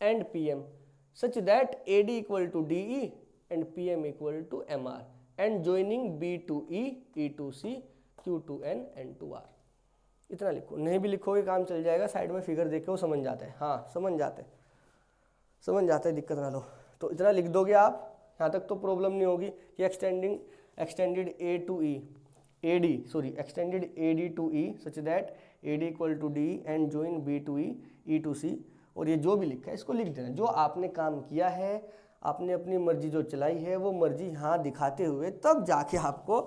and PM such that AD equal to DE and PM equal to MR and joining B to E, E to C, Q to N, N to R। इतना लिखो, नहीं भी लिखोगे काम चल जाएगा। साइड में फिगर देखे वो समझ जाते हैं। हाँ समझ जाते हैं, दिक्कत ना लो। तो इतना लिख दोगे आप, यहाँ तक तो प्रॉब्लम नहीं होगी कि extended extended AD to E such that AD equal to DE and join B to E, E to C। और ये जो भी लिखा है इसको लिख देना। जो आपने काम किया है, आपने अपनी मर्जी जो चलाई है वो मर्जी यहाँ दिखाते हुए तब जाके आपको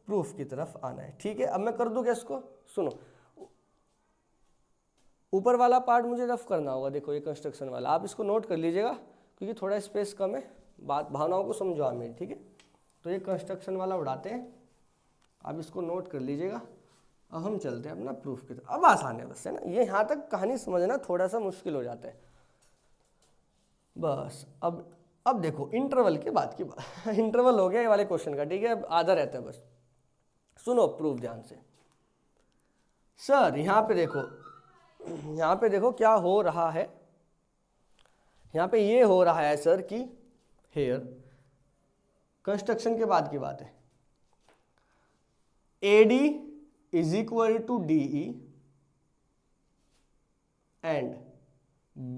प्रूफ की तरफ आना है, ठीक है। अब मैं कर दूँ क्या इसको? सुनो, ऊपर वाला पार्ट मुझे रफ करना होगा। देखो ये कंस्ट्रक्शन वाला, आप इसको नोट कर लीजिएगा क्योंकि थोड़ा स्पेस कम है, बात भावनाओं को समझो आप मेरी, ठीक है। तो ये कंस्ट्रक्शन वाला उड़ाते हैं, आप इसको नोट कर लीजिएगा। अब हम चलते हैं अपना प्रूफ की तरफ। अब आसान है बस, है ना। ये यहाँ तक कहानी समझना थोड़ा सा मुश्किल हो जाता है बस। अब देखो इंटरवल के बाद की बात इंटरवल हो गया ये वाले क्वेश्चन का, ठीक है। अब आधा रहता है बस। सुनो प्रूफ ध्यान से। सर यहाँ पे देखो, यहाँ पे देखो क्या हो रहा है, यहाँ पे ये हो रहा है सर कि हेयर कंस्ट्रक्शन के बाद की बात है, AD is equal to DE and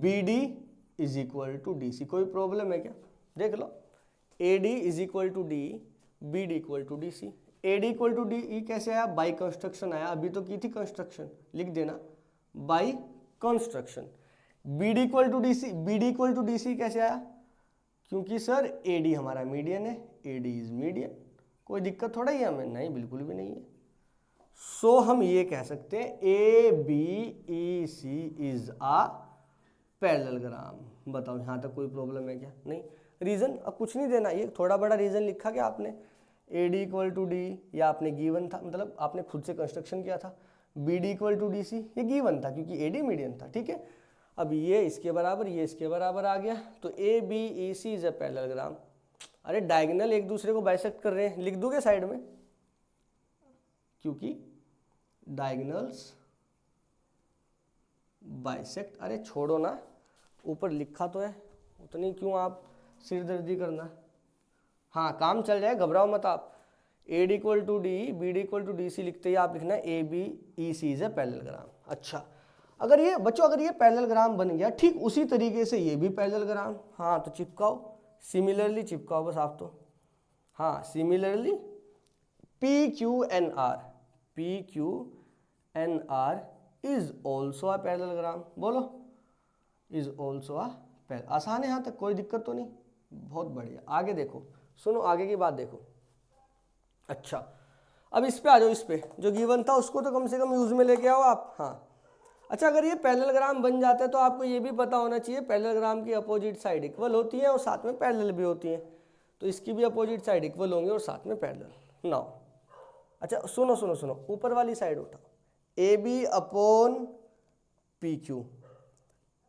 BD is equal to DC। कोई प्रॉब्लम है क्या? देख लो, AD is equal to DE, BD equal to DC। AD equal to DE कैसे आया? बाई कंस्ट्रक्शन आया, अभी तो की थी कंस्ट्रक्शन, लिख देना by construction. BD equal to DC, BD equal to DC कैसे आया? क्योंकि सर AD हमारा मीडियन है, AD इज मीडियन। कोई दिक्कत थोड़ा ही है हमें? नहीं, बिल्कुल भी नहीं है। सो हम ये कह सकते हैं ABEC इज आ पैरेललोग्राम। बताओ यहाँ तक कोई प्रॉब्लम है क्या? नहीं। रीजन अब कुछ नहीं देना, ये थोड़ा बड़ा रीजन लिखा क्या आपने, AD इक्वल टू D, या आपने गिवन था, मतलब आपने खुद से कंस्ट्रक्शन किया था। BD इक्वल टू DC ये गिवन था क्योंकि AD मीडियन था, ठीक है। अब ये इसके बराबर, ये इसके बराबर आ गया, तो ABEC इज अ पैरेललोग्राम। अरे डायगोनल एक दूसरे को बाइसेक्ट कर रहे हैं, लिख दोगे साइड में, क्योंकि डायगोनल्स बाइसेक्ट। अरे छोड़ो ना, ऊपर लिखा तो है, उतनी क्यों आप सिरदर्दी करना। हाँ काम चल जाए, घबराओ मत आप। AD equal to DE, BD equal to DC लिखते ही आप लिखना ABEC इज ए पैरेललोग्राम। अच्छा, अगर ये बच्चों अगर ये पैरेललोग्राम बन गया, ठीक उसी तरीके से ये भी पैरेललोग्राम। हाँ तो चिपकाओ, सिमिलरली चिपकाओ बस आप तो। हाँ similarly PQNR, PQNR is also a parallelogram. बोलो, इज ऑल्सो अ पैरेलल। आसान है यहाँ तक, कोई दिक्कत तो नहीं? बहुत बढ़िया। आगे देखो, सुनो आगे की बात देखो। अच्छा अब इस पे आ जाओ, इस पे जो गिवन था उसको तो कम से कम यूज में लेके आओ आप। हाँ अच्छा, अगर ये पैरेललोग्राम बन जाता है तो आपको ये भी पता होना चाहिए पैरेललोग्राम की अपोजिट साइड इक्वल होती है और साथ में पैरेलल भी होती है, तो इसकी भी अपोजिट साइड इक्वल होंगे और साथ में पैरेलल। नाउ अच्छा सुनो सुनो सुनो, ऊपर वाली साइड उठाओ, AB upon PQ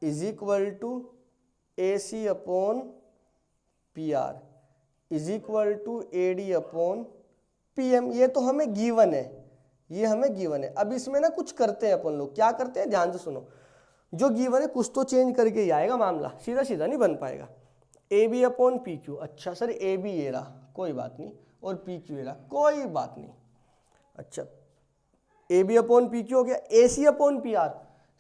is equal to AC upon PR is equal to AD upon PM। ये तो हमें गिवन है, ये हमें गिवन है। अब इसमें ना कुछ करते हैं अपन लोग, क्या करते हैं ध्यान से सुनो। जो गिवन है कुछ तो चेंज करके ही आएगा मामला, सीधा सीधा नहीं बन पाएगा। AB अपॉन PQ, अच्छा सर AB ये रहा, कोई बात नहीं, और PQ ये रहा, कोई बात नहीं। अच्छा AB अपॉन PQ हो गया। AC upon PR,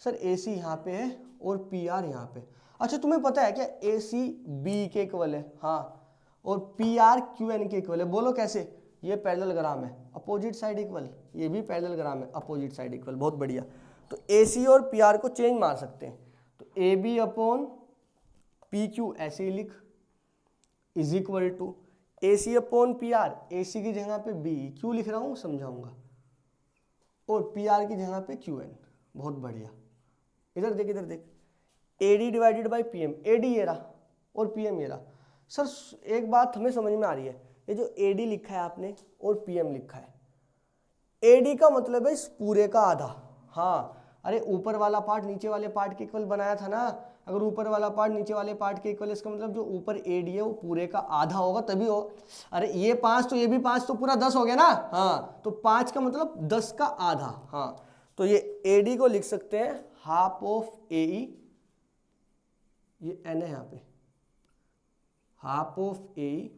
sir AC यहाँ पे है और PR यहाँ पे। अच्छा तुम्हें पता है क्या AC B के इक्वल है? हाँ, और PR QN के इक्वल है। बोलो कैसे? ये पैरेललोग्राम है, अपोजिट साइड इक्वल, ये भी पैरेललोग्राम है, अपोजिट साइड इक्वल। बहुत बढ़िया। तो AC और PR को चेंज मार सकते हैं, तो AB अपॉन PQ ऐसे ही लिख, is equal to AC upon PR, AC की जगह पे B क्यों लिख रहा हूँ समझाऊंगा, और PR की जगह पे QN। बहुत बढ़िया। इधर देख, इधर देख, AD divided by PM, AD ये रहा और PM ये रहा। सर एक बात हमें समझ में आ रही है, ये जो AD लिखा है आपने और PM लिखा है, AD का मतलब है इस पूरे का आधा। हाँ अरे ऊपर वाला पार्ट नीचे वाले पार्ट के इक्वल बनाया था ना, अगर ऊपर वाला पार्ट नीचे वाले पार्ट के इक्वल, इसका मतलब जो ऊपर AD है वो पूरे का आधा होगा तभी हो। अरे ये 5 तो ये भी 5 तो पूरा 10 हो गया ना। हाँ तो 5 का मतलब 10 का आधा। हाँ तो ये AD को लिख सकते हैं हाफ ऑफ AE, ये N है यहाँ पे, हाफ ऑफ AE,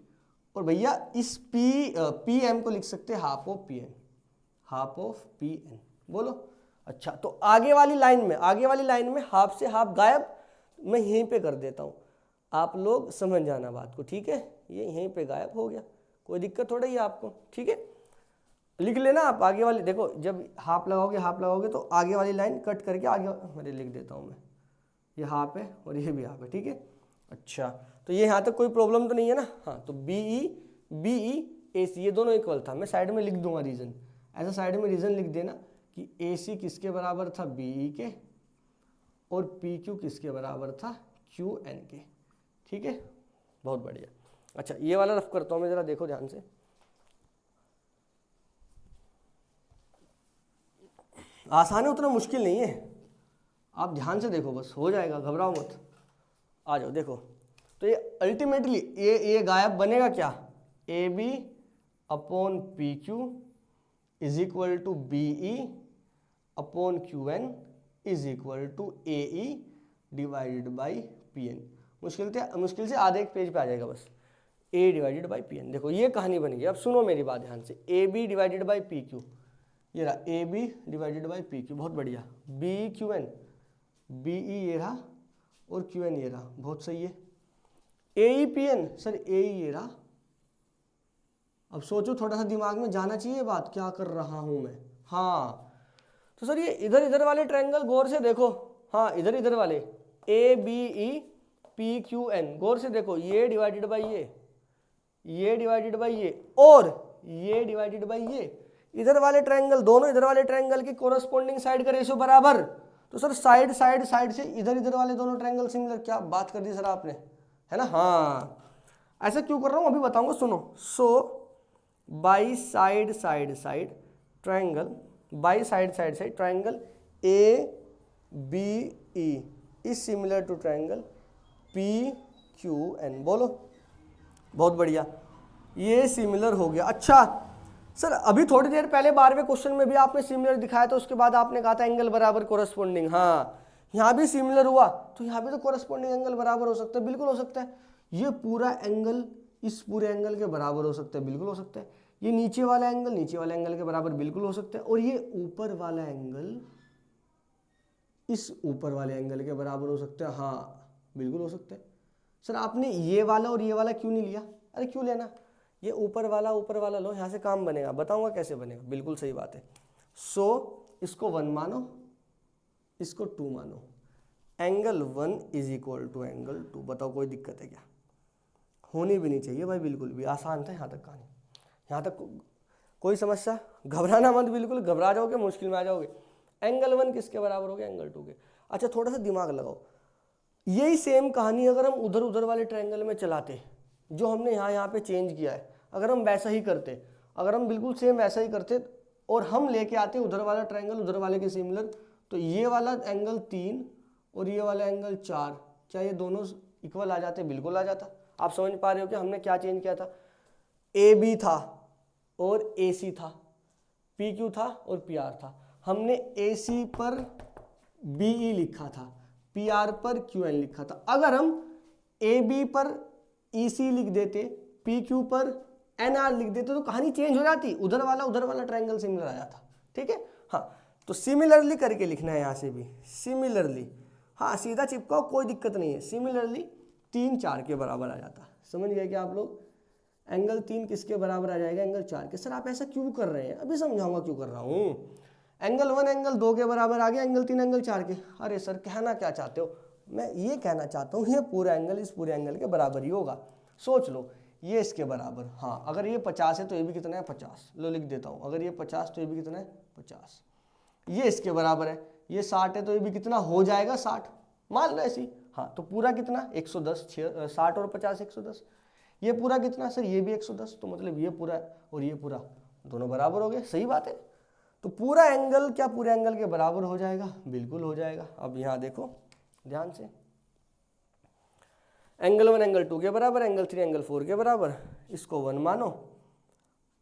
और भैया इस PM को लिख सकते हैं half of PN, half of PN। बोलो अच्छा, तो आगे वाली लाइन में, आगे वाली लाइन में हाफ से हाफ गायब, मैं यहीं पे कर देता हूँ, आप लोग समझ जाना बात को, ठीक है। ये यहीं पे गायब हो गया, कोई दिक्कत थोड़ा ही है आपको, ठीक है। लिख लेना आप आगे वाली, देखो जब हाफ लगाओगे, हाफ लगाओगे तो आगे वाली लाइन कट करके आगे, अरे लिख देता हूँ मैं, ये हाफ है और ये भी हाफ है, ठीक है। अच्छा तो ये यहाँ तक कोई प्रॉब्लम तो नहीं है ना। हाँ तो BE AC ये दोनों इक्वल था, मैं साइड में लिख दूंगा रीज़न, ऐसा साइड में रीज़न लिख देना कि AC किसके बराबर था, BE के, और PQ किसके बराबर था, QN के, ठीक है। बहुत बढ़िया। अच्छा ये वाला रफ करता हूँ मैं, ज़रा देखो ध्यान से, आसान है, उतना मुश्किल नहीं है, आप ध्यान से देखो बस, हो जाएगा, घबराओ मत। आ जाओ देखो, तो ये अल्टीमेटली ये गायब बनेगा क्या, AB upon PQ is equal to BE upon Q N is equal to A E divided by P N. मुश्किल से आधे एक पेज पे आ जाएगा बस, A divided by P N. देखो ये कहानी बन गई। अब सुनो मेरी बात ध्यान से, A B divided by P Q, ये रहा A B divided by P Q, बहुत बढ़िया। B Q N, B E ये रहा और क्यू एन ये रहा, बहुत सही है। ए ई पी एन, सर ए ई ये रहा। अब सोचो, थोड़ा सा दिमाग में जाना चाहिए बात, क्या कर रहा हूं मैं। हाँ तो सर ये इधर इधर वाले ट्रायंगल गौर से देखो, हाँ इधर इधर वाले A B E P Q N, गौर से देखो, ये डिवाइडेड बाई ये डिवाइडेड बाई ये, और ये डिवाइडेड बाई ये। इधर वाले ट्रायंगल, दोनों इधर वाले ट्रायंगल की कोरस्पोंडिंग साइड का रेशियो बराबर। तो सर साइड साइड साइड से इधर इधर वाले दोनों ट्रायंगल सिमिलर। क्या बात कर दी सर आपने, है ना। हाँ ऐसा क्यों कर रहा हूं अभी बताऊंगा, सुनो। So by side side side triangle, by side side side triangle A B E is similar to triangle P Q N. बोलो, बहुत बढ़िया, ये सिमिलर हो गया। अच्छा सर अभी थोड़ी देर पहले 12वें क्वेश्चन में भी आपने सिमिलर दिखाया था, उसके बाद आपने कहा था एंगल बराबर कोरस्पोंडिंग। हाँ यहाँ भी सिमिलर हुआ, तो यहाँ भी तो कोरस्पोंडिंग एंगल बराबर हो सकता है, बिल्कुल हो सकता है। ये पूरा एंगल इस पूरे एंगल के बराबर हो सकता है, बिल्कुल हो सकता है। ये नीचे वाला एंगल नीचे वाले एंगल के बराबर बिल्कुल हो सकता है, और ये ऊपर वाला एंगल इस ऊपर वाले एंगल के बराबर हो सकता है। हाँ बिल्कुल हो सकता है। सर आपने ये वाला और ये वाला क्यों नहीं लिया? अरे क्यों लेना, ये ऊपर वाला लो, यहाँ से काम बनेगा। बताऊंगा कैसे बनेगा, बिल्कुल सही बात है। सो इसको 1 मानो, इसको 2 मानो, angle 1 is equal to angle 2। बताओ कोई दिक्कत है क्या? होनी भी नहीं चाहिए भाई, बिल्कुल भी आसान था यहाँ तक कहानी। यहाँ तक कोई समस्या? घबराना मत, बिल्कुल घबरा जाओगे मुश्किल में आ जाओगे। एंगल 1 किसके बराबर हो गया? एंगल 2 के। अच्छा थोड़ा सा दिमाग लगाओ, यही सेम कहानी अगर हम उधर उधर वाले ट्रायंगल में चलाते, जो हमने यहाँ पे चेंज किया है, अगर हम वैसा ही करते, अगर हम बिल्कुल सेम वैसा ही करते और हम लेके आते उधर वाला ट्रायंगल उधर वाले के सिमिलर, तो ये वाला एंगल 3 और ये वाला एंगल 4, क्या ये दोनों इक्वल आ जाते? बिल्कुल आ जाता। आप समझ पा रहे हो कि हमने क्या चेंज किया था? ए बी था और ए सी था, पी क्यू था और पी आर था। हमने ए सी पर बी ई लिखा था, पी आर पर क्यू एन लिखा था। अगर हम ए बी पर ई सी लिख देते, पी क्यू पर एन आर लिख देते, तो कहानी चेंज हो जाती, उधर वाला ट्रायंगल सिमिलर आ जाता। ठीक है, हाँ तो सिमिलरली करके लिखना है यहाँ से भी, सिमिलरली। हाँ सीधा चिपकाओ, कोई दिक्कत नहीं है। सिमिलरली 3 4 के बराबर आ जाता। समझ गए क्या आप लोग? एंगल 3 किसके बराबर आ जाएगा? एंगल 4 के। सर आप ऐसा क्यों कर रहे हैं? अभी समझाऊंगा क्यों कर रहा हूँ। एंगल 1 एंगल 2 के बराबर आ गया, एंगल 3 एंगल 4 के। अरे सर कहना क्या चाहते हो? मैं ये कहना चाहता हूँ ये पूरा एंगल इस पूरे एंगल के बराबर ही होगा। सोच लो, ये इसके बराबर, हाँ अगर ये 50 है तो ये भी कितना है? 50। लो लिख देता हूँ, अगर ये 50 तो ये भी कितना है? 50। ये इसके बराबर है, ये 60 है तो ये भी कितना हो जाएगा? 60 मान लो ऐसी। हाँ तो पूरा कितना? 110, 60 और 50 110। ये पूरा कितना? सर ये भी 110, तो मतलब ये पूरा और ये पूरा दोनों बराबर हो गए। सही बात है, तो पूरा एंगल क्या पूरे एंगल के बराबर हो जाएगा? बिल्कुल हो जाएगा। अब यहाँ देखो ध्यान से, एंगल 1 एंगल 2 के बराबर, एंगल 3 एंगल 4 के बराबर। इसको 1 मानो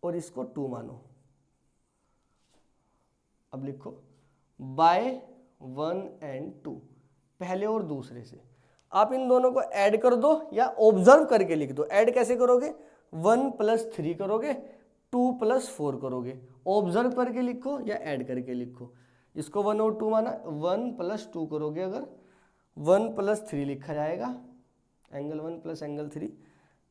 और इसको 2 मानो। अब लिखो बाय 1 एंड 2, पहले और दूसरे से। आप इन दोनों को ऐड कर दो या ऑब्जर्व करके लिख दो। ऐड कैसे करोगे? 1 + 3 करोगे, 2 + 4 करोगे। ऑब्जर्व करके लिखो या ऐड करके लिखो। इसको 1 और 2 माना, 1 + 2 करोगे अगर 1 + 3 लिखा जाएगा, एंगल 1 + एंगल 3,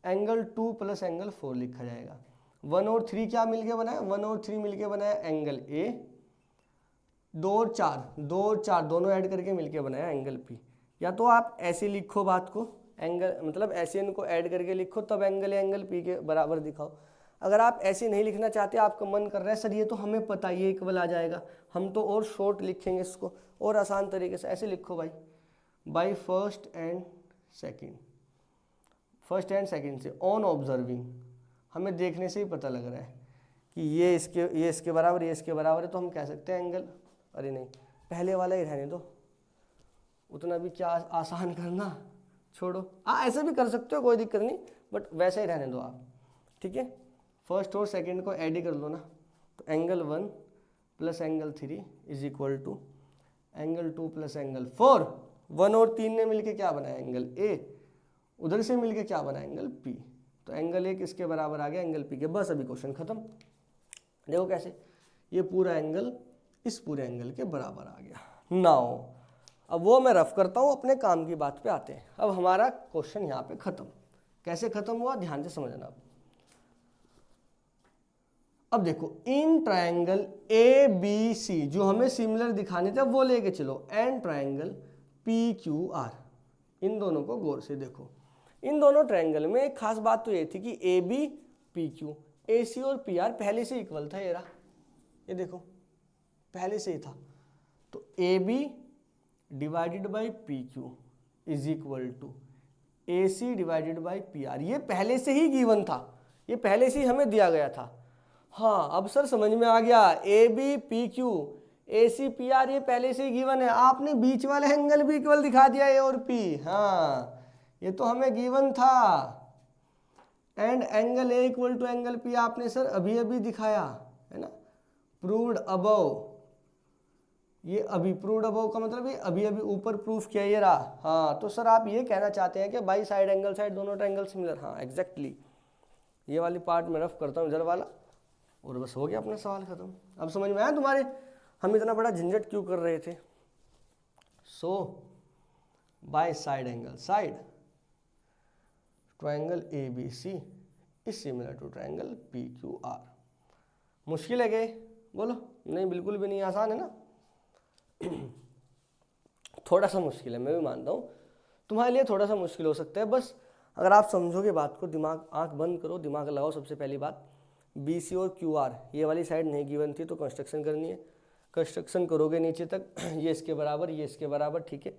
एंगल 2 + एंगल 4 लिखा जाएगा। 1 और 3 क्या मिलके बनाया? 1 और 3 मिलके बनाया एंगल ए। 2 और 4 दोनों ऐड करके मिलके बनाया एंगल पी। या तो आप ऐसे लिखो बात को, एंगल मतलब ऐसे इनको ऐड करके लिखो, तब एंगल पी के बराबर दिखाओ। अगर आप ऐसे नहीं लिखना चाहते, आपका मन कर रहा है सर ये तो हमें पता ये इक्वल आ जाएगा, हम तो और शॉर्ट लिखेंगे इसको और आसान तरीके से, ऐसे लिखो भाई, बाई फर्स्ट एंड सेकंड से ऑन ऑब्जर्विंग। हमें देखने से ही पता लग रहा है कि ये इसके बराबर, ये इसके बराबर है, तो हम कह सकते हैं एंगल, अरे नहीं पहले वाला ही रहने दो, उतना भी क्या आसान करना, छोड़ो। हाँ ऐसे भी कर सकते हो, कोई दिक्कत नहीं, बट वैसे ही रहने दो आप। ठीक है, फर्स्ट और सेकंड को ऐड ही कर लो ना, तो angle 1 plus angle 3 is equal to angle 2 plus angle 4। 1 और 3 ने मिलके क्या बनाया, एंगल ए, उधर से मिलके क्या बना, एंगल पी। तो एंगल ए किसके बराबर आ गया, एंगल पी के। बस अभी क्वेश्चन खत्म। देखो कैसे, ये पूरा एंगल इस पूरे एंगल के बराबर आ गया। नाउ अब वो मैं रफ करता हूँ, अपने काम की बात पे आते हैं। अब हमारा क्वेश्चन यहाँ पे खत्म। कैसे खत्म हुआ, ध्यान से समझना। अब देखो, इन ट्रायंगल ए बी सी जो हमें सिमिलर दिखाने थे वो लेके चलो, and triangle P Q R, इन दोनों को गौर से देखो। इन दोनों ट्रायंगल में एक खास बात तो ये थी कि A B P Q, A सी और पी आर पहले से इक्वल था। ये देखो पहले से ही था। तो A B divided by P Q is equal to A C divided by P R, ये पहले से ही गिवन था, ये पहले से ही हमें दिया गया था। हाँ अब सर समझ में आ गया, A B P Q A C P R ये पहले से ही गिवन है, आपने बीच वाले एंगल भी इक्वल दिखा दिया ए और पी। हाँ ये तो हमें गिवन था। And angle A equal to angle P आपने सर अभी अभी दिखाया है ना, प्रूव्ड अबव। ये अभी प्रूव्ड अबव का मतलब ये अभी अभी ऊपर प्रूफ किया ये रहा। हाँ तो सर आप ये कहना चाहते हैं कि बाई साइड एंगल साइड दोनों ट्रायंगल सिमिलर। हाँ एग्जैक्टली, ये वाली पार्ट में रफ करता हूँ इधर वाला, और बस हो गया अपना सवाल खत्म। अब समझ में आया तुम्हारे, हम इतना बड़ा झंझट क्यों कर रहे थे। So by side angle side triangle A B C is similar to triangle P Q R. मुश्किल है क्या, बोलो? नहीं बिल्कुल भी नहीं, आसान है ना। थोड़ा सा मुश्किल है, मैं भी मानता हूँ तुम्हारे लिए थोड़ा सा मुश्किल हो सकता है। बस अगर आप समझोगे बात को, दिमाग आंख बंद करो, दिमाग लगाओ। सबसे पहली बात, बी सी और क्यू आर ये वाली साइड नहीं गिवन थी, तो कंस्ट्रक्शन करनी है। कंस्ट्रक्शन करोगे नीचे तक, ये इसके बराबर, ये इसके बराबर, ठीक है।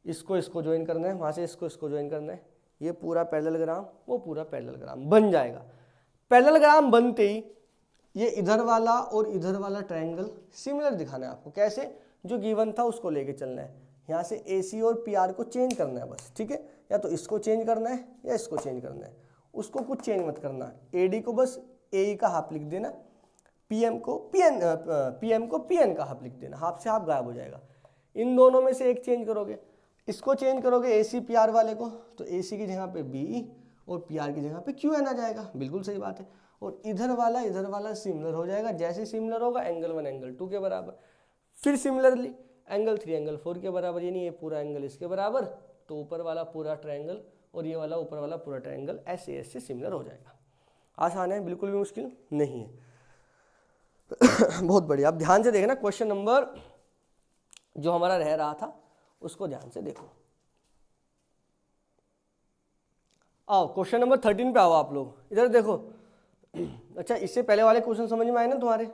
इसको ज्वाइन करना है, वहाँ से इसको ज्वाइन करना है। ये पूरा पैरेललोग्राम, वो पूरा पैरेललोग्राम बन जाएगा। पैरेललोग्राम बनते ही ये इधर वाला और इधर वाला ट्रायंगल सिमिलर दिखाना है आपको। कैसे? जो गिवन था उसको लेके चलना है। यहाँ से ए सी और पी आर को चेंज करना है बस, ठीक है। या तो इसको चेंज करना है या इसको चेंज करना है, उसको कुछ चेंज मत करना। ए डी को बस ए का हाफ लिख देना, पीएम को पीएन का हाफ लिख देना, हाफ से हाफ गायब हो जाएगा। इन दोनों में से एक चेंज करोगे, इसको चेंज करोगे ए सी पी आर वाले को, तो ए सी की जगह पे बी और पी आर की जगह पे क्यू एन आ जाएगा। बिल्कुल सही बात है। और इधर वाला सिमिलर हो जाएगा। जैसे सिमिलर होगा एंगल 1 एंगल 2 के बराबर, फिर सिमिलरली एंगल 3 एंगल 4 के बराबर, यानी ये पूरा एंगल इसके बराबर, तो ऊपर वाला पूरा ट्रायंगल और ये वाला ऊपर वाला पूरा ट्रायंगल ऐसे ऐसे सिमिलर हो जाएगा। आसान है, बिल्कुल भी मुश्किल नहीं है। बहुत बढ़िया। अब ध्यान से देखना, क्वेश्चन नंबर जो हमारा रह रहा था उसको ध्यान से देखो। आओ क्वेश्चन नंबर 13 पे आओ आप लोग, इधर देखो। अच्छा, इससे पहले वाले क्वेश्चन समझ में आए ना तुम्हारे?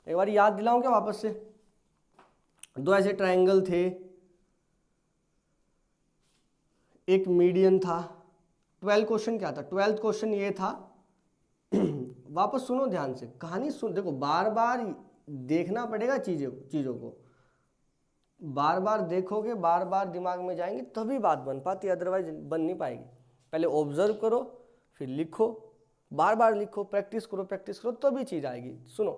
एक बार याद दिलाऊं क्या वापस से? दो ऐसे ट्रायंगल थे, एक मीडियन था। 12 क्वेश्चन क्या था? 12th क्वेश्चन ये था। वापस सुनो ध्यान से, कहानी सुन। देखो बार बार देखना पड़ेगा चीजों को, बार बार देखोगे, बार बार दिमाग में जाएंगे तभी बात बन पाती है, अदरवाइज बन नहीं पाएगी। पहले ऑब्जर्व करो, फिर लिखो, बार बार लिखो, प्रैक्टिस करो तभी चीज आएगी। सुनो,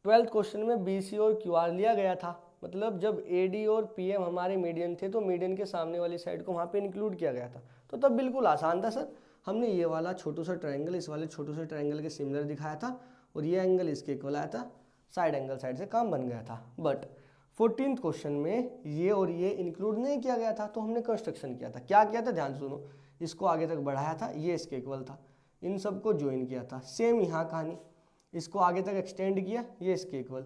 12th क्वेश्चन में बी सी और क्यू आर लिया गया था। मतलब जब ए डी और पी एम हमारे मीडियन थे तो मीडियन के सामने वाली साइड को वहाँ पे इंक्लूड किया गया था। तो तब बिल्कुल आसान था सर, हमने ये वाला छोटू सा ट्रायंगल इस वाले छोटू से ट्रायंगल के सिमिलर दिखाया था और ये एंगल इसके इक्वल आया था, साइड एंगल साइड से काम बन गया था। बट 14th क्वेश्चन में ये और ये इंक्लूड नहीं किया गया था, तो हमने कंस्ट्रक्शन किया था। क्या किया था? ध्यान सुनो, इसको आगे तक बढ़ाया था, ये इसके इक्वल था, इन सबको ज्वाइन किया था। सेम यहाँ कहानी, इसको आगे तक एक्सटेंड किया, ये इसके इक्वल,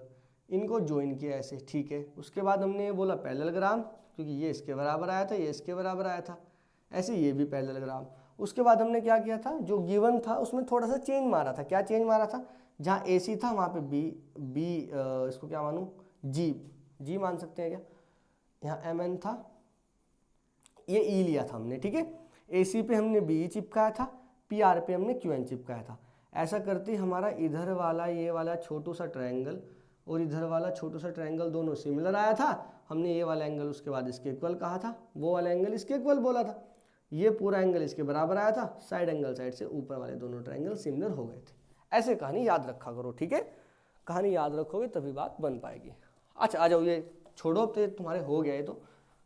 इनको ज्वाइन किया ऐसे, ठीक है। उसके बाद हमने ये बोला पैरेललोग्राम, क्योंकि ये इसके बराबर आया था, ये इसके बराबर आया था, ऐसे ये भी पैरेललोग्राम। उसके बाद हमने क्या किया था? जो गिवन था उसमें थोड़ा सा चेंज मारा था। क्या चेंज मारा था? जहाँ ए सी था वहाँ पे बी इसको क्या मानूँ, जी मान सकते हैं क्या? यहाँ एम एन था, ये ई लिया था हमने, ठीक है। ए सी पे हमने बी चिपकाया था, पी आर पे हमने क्यू एन चिपकाया था। ऐसा करते हमारा इधर वाला ये वाला छोटू सा ट्रायंगल और इधर वाला छोटू सा ट्रायंगल दोनों सिमिलर आया था। हमने ये वाला एंगल उसके बाद इसके इक्वल कहा था, वो वाला एंगल इसके इक्वल बोला था, ये पूरा एंगल इसके बराबर आया था, साइड एंगल साइड से ऊपर वाले दोनों ट्रायंगल सिमिलर हो गए थे। ऐसे कहानी याद रखा करो, ठीक है। कहानी याद रखोगे तभी बात बन पाएगी। अच्छा आ जाओ, ये छोड़ो, तो तुम्हारे हो गया ये तो।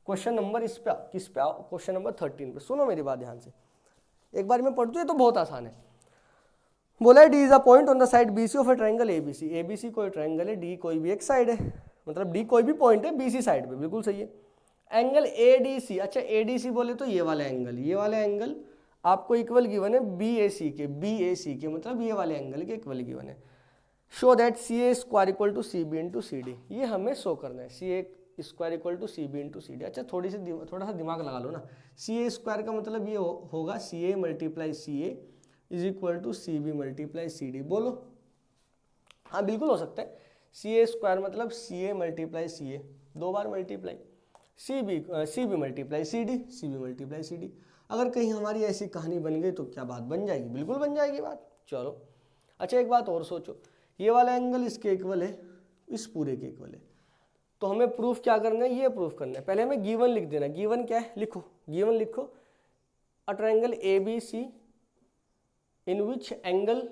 क्वेश्चन नंबर इस पे किस पे आओ, क्वेश्चन नंबर 13 पे। सुनो मेरी बात ध्यान से, एक बार मैं पढ़ दूं, ये तो बहुत आसान है। बोला है D is a point on the side BC of A triangle ABC. ABC कोई ट्रायंगल है, डी कोई भी एक साइड है, मतलब डी कोई भी पॉइंट है बीसी साइड पे, बिल्कुल सही है। एंगल एडीसी, अच्छा एडीसी बोले तो ये वाला एंगल, ये वाला एंगल आपको इक्वल गिवन है बीएसी के, बीएसी के मतलब ये वाले एंगल के इक्वल गिवन है। Show that C A square equal to C B into C D, ये हमें शो करना है, C A square equal to C B into C D. अच्छा थोड़ा सा दिमाग लगा लो ना, सी ए स्क्वायर का मतलब ये होगा C A multiply C A is equal to C B multiply C D. बोलो, हाँ बिल्कुल हो सकता है। सी ए स्क्वायर मतलब C A multiply C A, 2 बार multiply, C B multiply C D, C B multiply C D. अगर कहीं हमारी ऐसी कहानी बन गई तो क्या बात बन जाएगी, बिल्कुल बन जाएगी बात। चलो अच्छा एक बात और सोचो, ये वाला एंगल इसके इक्वल है, इस पूरे के इक्वल है, तो हमें प्रूफ क्या करना है, ये प्रूफ करना है। पहले हमें गिवन लिख देना, गिवन क्या है लिखो, गिवन लिखो, a triangle A B C in which angle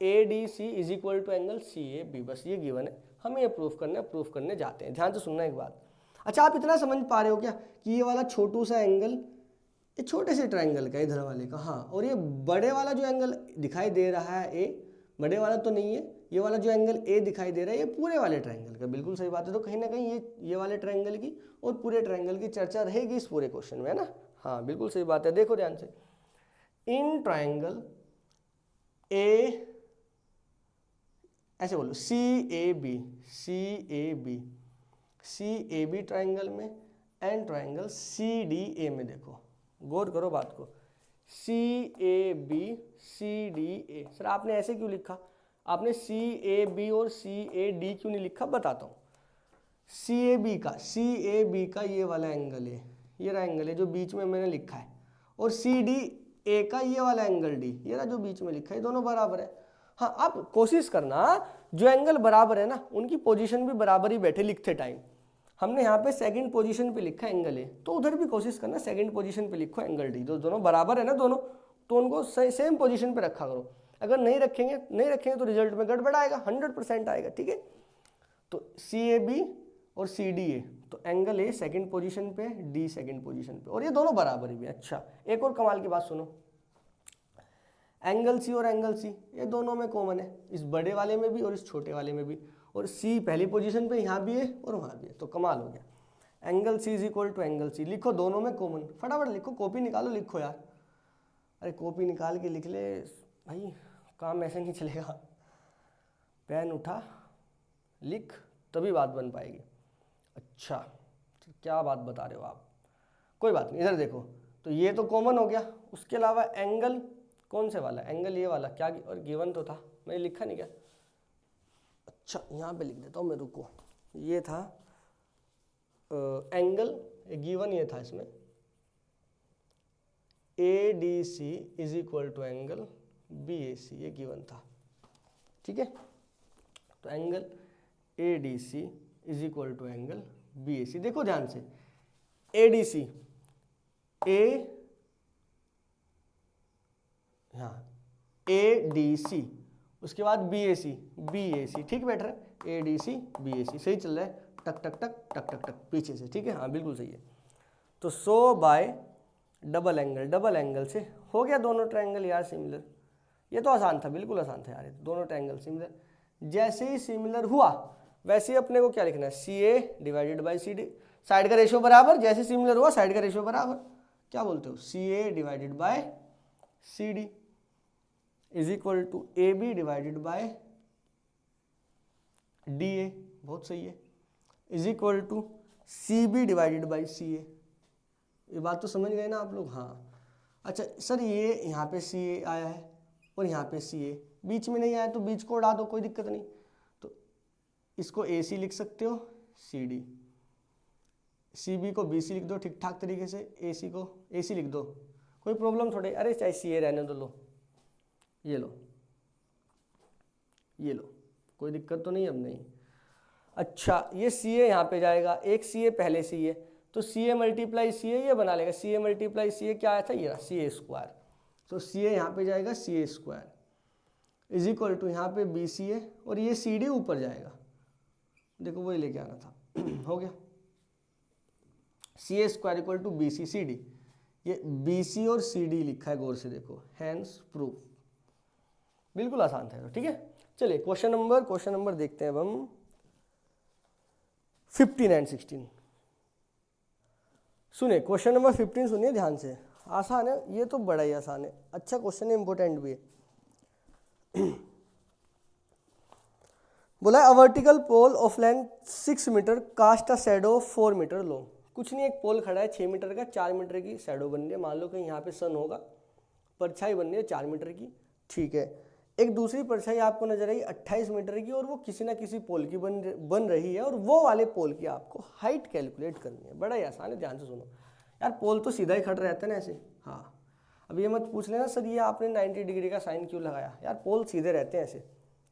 A D C is equal to angle C A B, बस ये गिवन है, हमें ये प्रूफ करना है, प्रूफ करने जाते हैं। ध्यान से सुनना एक बात। अच्छा आप इतना समझ पा रहे हो क्या कि ये वाला छोटू सा एंगल ये छोटे से ट्रायंगल का, इधर वाले का, हाँ, और ये बड़े वाला जो एंगल दिखाई दे रहा है ए, बड़े वाला तो नहीं है, ये वाला जो एंगल ए दिखाई दे रहा है ये पूरे वाले ट्रायंगल का, बिल्कुल सही बात है। तो कहीं ना कहीं ये वाले ट्रायंगल की और पूरे ट्रायंगल की चर्चा रहेगी इस पूरे क्वेश्चन में, है ना। हाँ बिल्कुल सही बात है। देखो ध्यान से, इन ट्रायंगल ए, ऐसे बोलो C A B, C A B, C A B triangle में and triangle C D A में, देखो गौर करो बात को, C A B C D A. Sir आपने ऐसे क्यों लिखा, आपने सी ए बी और सी ए डी क्यों नहीं लिखा, बताता हूँ। सी ए बी का ये वाला एंगल है, ये रहा एंगल है जो बीच में मैंने लिखा है, और सी डी ए का ये वाला एंगल डी, ये रहा जो बीच में लिखा है, दोनों बराबर है। हाँ आप कोशिश करना जो एंगल बराबर है ना उनकी पोजीशन भी बराबर ही बैठे लिखते टाइम। हमने यहाँ पे सेकंड पोजीशन पे लिखा एंगल है, तो उधर भी कोशिश करना सेकंड पोजीशन पे लिखो एंगल डी, दोनों बराबर है ना दोनों, तो उनको सेम पोजीशन पे रखा करो। अगर नहीं रखेंगे तो रिजल्ट में गड़बड़ आएगा, 100% आएगा, ठीक है। तो सी ए बी और सी डी ए, तो एंगल ए सेकंड पोजीशन पे, डी सेकंड पोजीशन पे, और ये दोनों बराबर ही भी। अच्छा एक और कमाल की बात सुनो, एंगल सी और एंगल सी ये दोनों में कॉमन है, इस बड़े वाले में भी और इस छोटे वाले में भी, और सी पहली पोजीशन पे यहाँ भी है और वहाँ भी है, तो कमाल हो गया। Angle C is equal to angle C, लिखो दोनों में कॉमन, फटाफट लिखो, कॉपी निकालो लिखो यार, अरे कॉपी निकाल के लिख ले भाई, काम ऐसे नहीं चलेगा, पेन उठा लिख तभी बात बन पाएगी। अच्छा तो क्या बात बता रहे हो आप, कोई बात नहीं, इधर देखो, तो ये तो कॉमन हो गया, उसके अलावा एंगल कौन से वाला, एंगल ये वाला, क्या और गिवन तो था, मैंने लिखा नहीं क्या, अच्छा यहाँ पे लिख देता हूँ मैं, रुको, ये था एंगल गिवन, ये था इसमें A D C is equal to angle B A C, ये गिवन था, ठीक है। तो angle A D C is equal to angle B A C, देखो ध्यान से, ए डी सी ए, हाँ ए डी सी, उसके बाद बी ए सी, ठीक बैठ रहा है, ए डी सी बी ए सी, सही चल रहा है, टक टक टक टक टक टक पीछे से, ठीक है, हाँ बिल्कुल सही है। तो 100 बाय डबल एंगल से हो गया दोनों ट्रायंगल यार सिमिलर, ये तो आसान था, बिल्कुल आसान था यार, दोनों ट्रायंगल सिमिलर। जैसे ही सिमिलर हुआ वैसे ही अपने को क्या लिखना है, C A divided by C D, side का रेशियो बराबर, जैसे सिमिलर हुआ साइड का रेशियो बराबर, क्या बोलते हो, C A divided by C D is equal to A B divided by D A, बहुत सही है, is equal to C B divided by C A. ये बात तो समझ गए ना आप लोग, हाँ। अच्छा सर ये यहाँ पे सी ए आया है और यहाँ पे सी ए, बीच में नहीं आया तो बीच को उड़ा दो, कोई दिक्कत नहीं, तो इसको ए सी लिख सकते हो, सी डी, सी बी को बी सी लिख दो ठीक ठाक तरीके से, ए सी को ए सी लिख दो, कोई प्रॉब्लम थोड़े, अरे चाहे सी ए रहने दो, लो ये लो, ये लो, कोई दिक्कत तो नहीं अब नहीं। अच्छा ये सी ए यहाँ पे जाएगा, एक सी ए पहले सी ए, तो सी ए मल्टीप्लाई सी ए ये बना लेगा, सी ए मल्टीप्लाई सी ए क्या आया था, ये सी ए स्क्वायर, तो सी ए यहाँ पे जाएगा सी A square is equal to यहाँ पे बी सी है और ये सी डी ऊपर जाएगा, देखो वही लेके आना था हो गया, C A square equal to B C C D, ये बी सी और सी डी लिखा है गौर से देखो, हैंस प्रूफ, बिल्कुल आसान था। ठीक है, चलिए क्वेश्चन नंबर देखते हैं अब हम 15 एंड 16। सुनिए क्वेश्चन नंबर 15 सुनिए ध्यान से, आसान है ये तो, बड़ा ही आसान है, अच्छा क्वेश्चन है, इंपॉर्टेंट भी है। बोला a vertical pole of length 6 metre cast a shadow 4 metre long. कुछ नहीं, एक पोल खड़ा है 6 मीटर का, 4 मीटर की शैडो बन रही है, मान लो कि यहाँ पे सन होगा, परछाई बन रही है 4 मीटर की, ठीक है। एक दूसरी परछाई आपको नजर आई 28 मीटर की और वो किसी ना किसी पोल की बन रही है, और वो वाले पोल की आपको हाइट कैलकुलेट करनी है। बड़ा ही आसान है, ध्यान से सुनो यार, पोल तो सीधा ही खड़ा रहता है ना ऐसे। हाँ, अब ये मत पूछ लेना सर ये आपने 90 डिग्री का साइन क्यों लगाया, यार पोल सीधे रहते हैं ऐसे,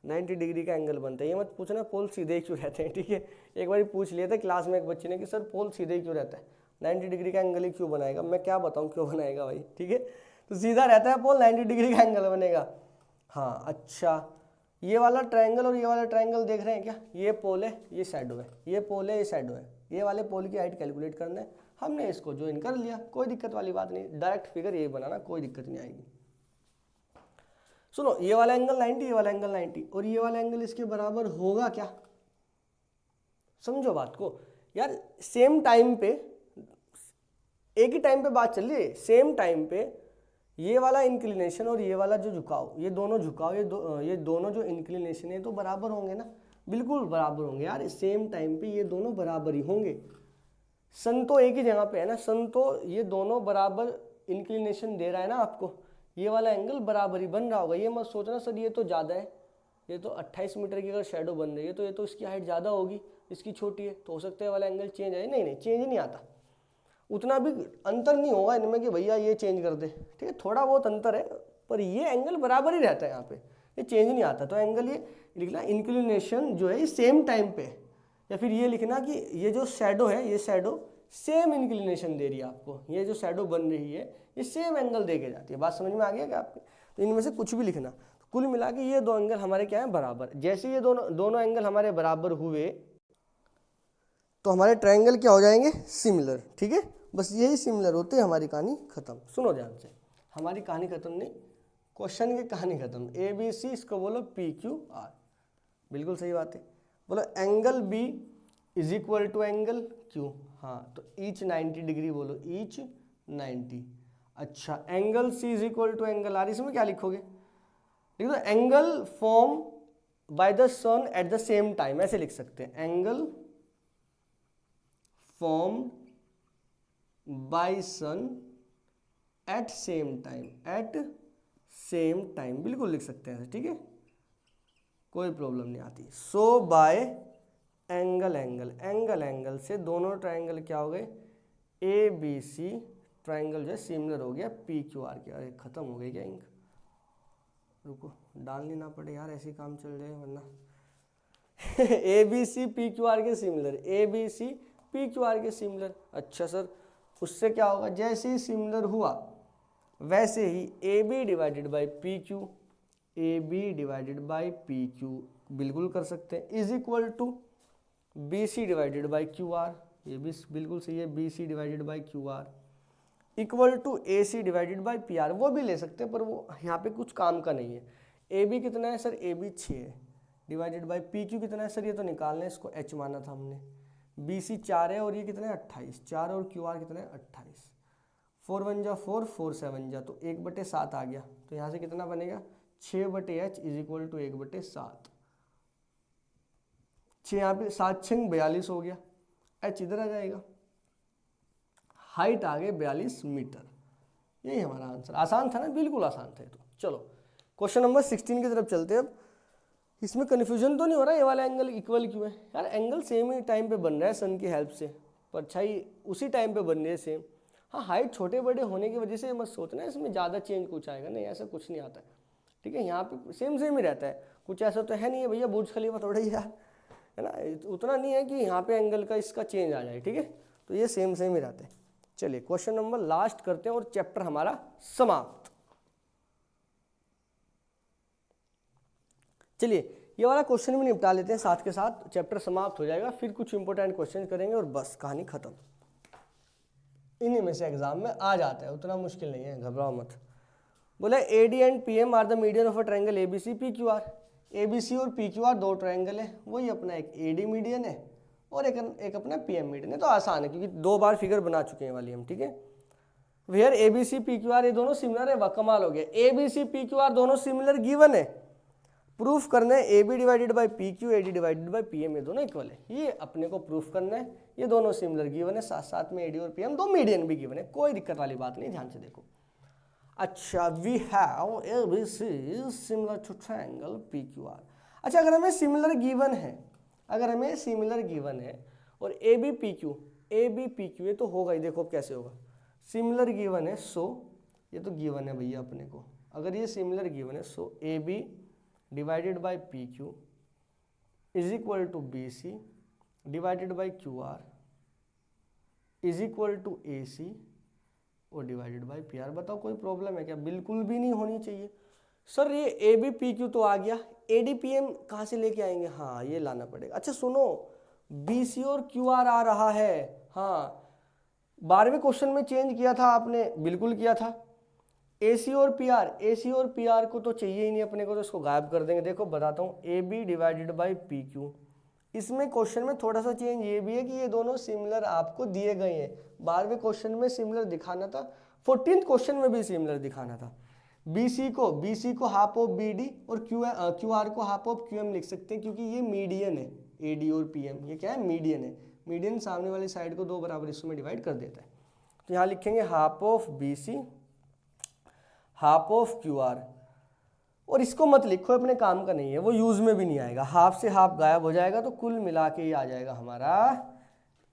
90 डिग्री का एंगल बनता है, ये मत पूछना पोल सीधे ही क्यों रहते हैं। ठीक है, एक बार पूछ लिया था क्लास में एक बच्चे ने कि सर पोल सीधे ही क्यों रहता है, 90 डिग्री का एंगल ही क्यों बनाएगा, मैं क्या बताऊँ क्यों बनाएगा भाई। ठीक है, तो सीधा रहता है पोल, 90 डिग्री का एंगल बनेगा। हाँ अच्छा, ये वाला ट्रायंगल और ये वाला ट्रायंगल देख रहे हैं क्या, ये पोल है ये शैडो है, ये पोल है ये शैडो है, ये वाले पोल की हाइट कैलकुलेट करना है, हमने इसको ज्वाइन कर लिया, कोई दिक्कत वाली बात नहीं, डायरेक्ट फिगर ये बनाना, कोई दिक्कत नहीं आएगी। सुनो, ये वाला एंगल 90, ये वाला एंगल 90 और ये वाला एंगल इसके बराबर होगा क्या, समझो बात को यार, सेम टाइम पे, एक ही टाइम पे बात चल रही है, सेम टाइम पे ये वाला इंक्लिनेशन और ये वाला जो झुकाव, ये दोनों झुकाव, ये दोनों जो इंक्लिनेशन है तो बराबर होंगे ना, बिल्कुल बराबर होंगे यार, सेम टाइम पे ये दोनों बराबर ही होंगे। सन तो एक ही जगह पे है ना, सन तो ये दोनों बराबर इंक्लिनेशन दे रहा है ना आपको, ये वाला एंगल बराबर ही बन रहा होगा। ये मत सोचना सर ये तो ज़्यादा है, ये तो 28 मीटर की अगर शेडो बन रही है तो ये तो इसकी हाइट ज़्यादा होगी, इसकी छोटी है, तो हो सकता है वाला एंगल चेंज आए, नहीं चेंज नहीं आता, उतना भी अंतर नहीं होगा इनमें कि भैया ये चेंज कर दे। ठीक है, थोड़ा बहुत अंतर है पर ये एंगल बराबर ही रहता है, यहाँ पे ये चेंज नहीं आता। तो एंगल ये लिखना इंक्लिनेशन जो है ये सेम टाइम पे, या फिर ये लिखना कि ये जो शैडो है ये शैडो सेम इंक्लिनेशन दे रही है आपको, ये जो शैडो बन रही है ये सेम एंगल दे के जाती है। बात समझ में आ गया क्या आपके, तो इनमें से कुछ भी लिखना, तो कुल मिला के ये दो एंगल हमारे क्या है बराबर। जैसे ये दोनों एंगल हमारे बराबर हुए तो हमारे ट्रायंगल क्या हो जाएंगे, सिमिलर। ठीक है, बस यही सिमिलर होते हैं, हमारी कहानी खत्म। सुनो ध्यान से, हमारी कहानी खत्म नहीं, क्वेश्चन की कहानी खत्म। ए बी सी, इसको बोलो पी क्यू आर, बिल्कुल सही बात है। बोलो angle B is equal to angle Q, हाँ तो ईच 90 डिग्री बोलो, ईच 90। अच्छा, angle C is equal to angle R, इसमें क्या लिखोगे, लिख दो angle form by the sun at the same time, ऐसे लिख सकते हैं, angle form by sun at same time, at same time, बिल्कुल लिख सकते हैं। ठीक है, कोई प्रॉब्लम नहीं आती। सो बाय एंगल एंगल से दोनों ट्रायंगल क्या हो गए, ए बी सी ट्रायंगल जो है सिमिलर हो गया पी क्यू आर के। अरे खत्म हो गई क्या इंक, रुको डालनी ना पड़े यार, ऐसे काम चल जाए वरना। A B C P Q R के similar, A B C P Q R के सिमिलर। अच्छा सर, उससे क्या होगा, जैसे ही सिमिलर हुआ वैसे ही A B divided by P Q, A B divided by P Q बिल्कुल कर सकते हैं, is equal to B C divided by Q R, ये भी बिल्कुल सही है, B C divided by Q R equal to A C divided by P R, वो भी ले सकते हैं पर वो यहाँ पे कुछ काम का नहीं है। ए बी कितना है सर, ए बी 6 है, डिवाइडेड बाई पी क्यू कितना है सर, ये तो निकालना है, इसको एच माना था हमने। बी सी 4 है और ये कितना है 28, 4 और क्यू आर कितना है 28, 4 1 जा 4, 4 7 जा, तो 1/7 आ गया, तो यहाँ से कितना बनेगा 6/h इज इक्वल टू 1/7, 6 यहाँ पे 7 6 42 हो गया, h इधर आ जाएगा, हाइट आ गई 42 मीटर। यही हमारा आंसर, आसान था ना, बिल्कुल आसान था। तो चलो क्वेश्चन नंबर 16 की तरफ चलते हैं। अब इसमें कन्फ्यूजन तो नहीं हो रहा ये वाला एंगल इक्वल क्यों है यार, एंगल सेम ही टाइम पे बन रहा है सन की हेल्प से, परछाई उसी टाइम पे बन रही है सेम। हाँ, हाइट छोटे बड़े होने की वजह से मत सोचना इसमें ज़्यादा चेंज कुछ आएगा, नहीं ऐसा कुछ नहीं आता है। ठीक है, यहाँ पे सेम ही रहता है, कुछ ऐसा तो है नहीं है भैया बुर्ज खलीफा थोड़ा ही यार, है ना, उतना नहीं है कि यहाँ पे एंगल का इसका चेंज आ जाए। ठीक है, तो ये सेम ही रहता है। चलिए क्वेश्चन नंबर लास्ट करते हैं और चैप्टर हमारा समाप्त। चलिए ये वाला क्वेश्चन भी निपटा लेते हैं, साथ के साथ चैप्टर समाप्त हो जाएगा, फिर कुछ इंपॉर्टेंट क्वेश्चन करेंगे और बस कहानी खत्म। इन्हीं में से एग्जाम में आ जाता है, उतना मुश्किल नहीं है, घबराओ मत। बोले AD and PM are the median of a triangle ABC PQR। ABC और PQR दो ट्रायंगल है, वही अपना एक AD मीडियन है और एक अपना PM मीडियन है। तो आसान है क्योंकि 2 बार फिगर बना चुके हैं वाली हम, ठीक है। वेयर ABC PQR ये दोनों सिमिलर है, वह कमाल हो गया। ABC PQR दोनों सिमिलर गिवन है, प्रूफ करना है AB divided by PQ AD divided by PM ये दोनों इक्वल है, ये अपने को प्रूफ करना है। ये दोनों सिमिलर गिवन है, साथ साथ में AD और PM दो मीडियन भी गिवन है, कोई दिक्कत वाली बात नहीं, ध्यान से देखो। अच्छा, we have ABC similar to triangle PQR। अच्छा, अगर हमें सिमिलर गिवन है, अगर हमें सिमिलर गिवन है और AB PQ ये तो होगा ही, देखो अब कैसे होगा। सिमिलर गिवन है सो ये तो गिवन है भैया अपने को, अगर ये सिमिलर गिवन है so AB divided by PQ is equal to BC divided by QR is equal to AC और डिवाइडेड बाई PR। बताओ कोई प्रॉब्लम है क्या? बिल्कुल भी नहीं होनी चाहिए। सर ये AB PQ तो आ गया, AD PM कहाँ से लेके आएंगे? हाँ ये लाना पड़ेगा। अच्छा सुनो, BC और QR आ रहा है, हाँ 12वें क्वेश्चन में चेंज किया था आपने, बिल्कुल किया था। AC और PR को तो चाहिए ही नहीं अपने को, तो इसको गायब कर देंगे। देखो बताता हूँ, AB डिवाइडेड बाई PQ, इसमें क्वेश्चन में थोड़ा सा चेंज ये भी है कि ये दोनों सिमिलर आपको दिए गए हैं। 12वें क्वेश्चन में सिमिलर दिखाना था, 14th क्वेश्चन में भी सिमिलर दिखाना था। BC को हाफ ऑफ BD और QR को हाफ ऑफ QM लिख सकते हैं क्योंकि ये मीडियन है। AD और PM ये क्या है? मीडियन है। मीडियन सामने वाली साइड को 2 बराबर हिस्सों में डिवाइड कर देता है। तो यहाँ लिखेंगे half of BC half of QR, और इसको मत लिखो, अपने काम का नहीं है, वो यूज में भी नहीं आएगा। हाफ से हाफ गायब हो जाएगा, तो कुल मिला के ये आ जाएगा हमारा,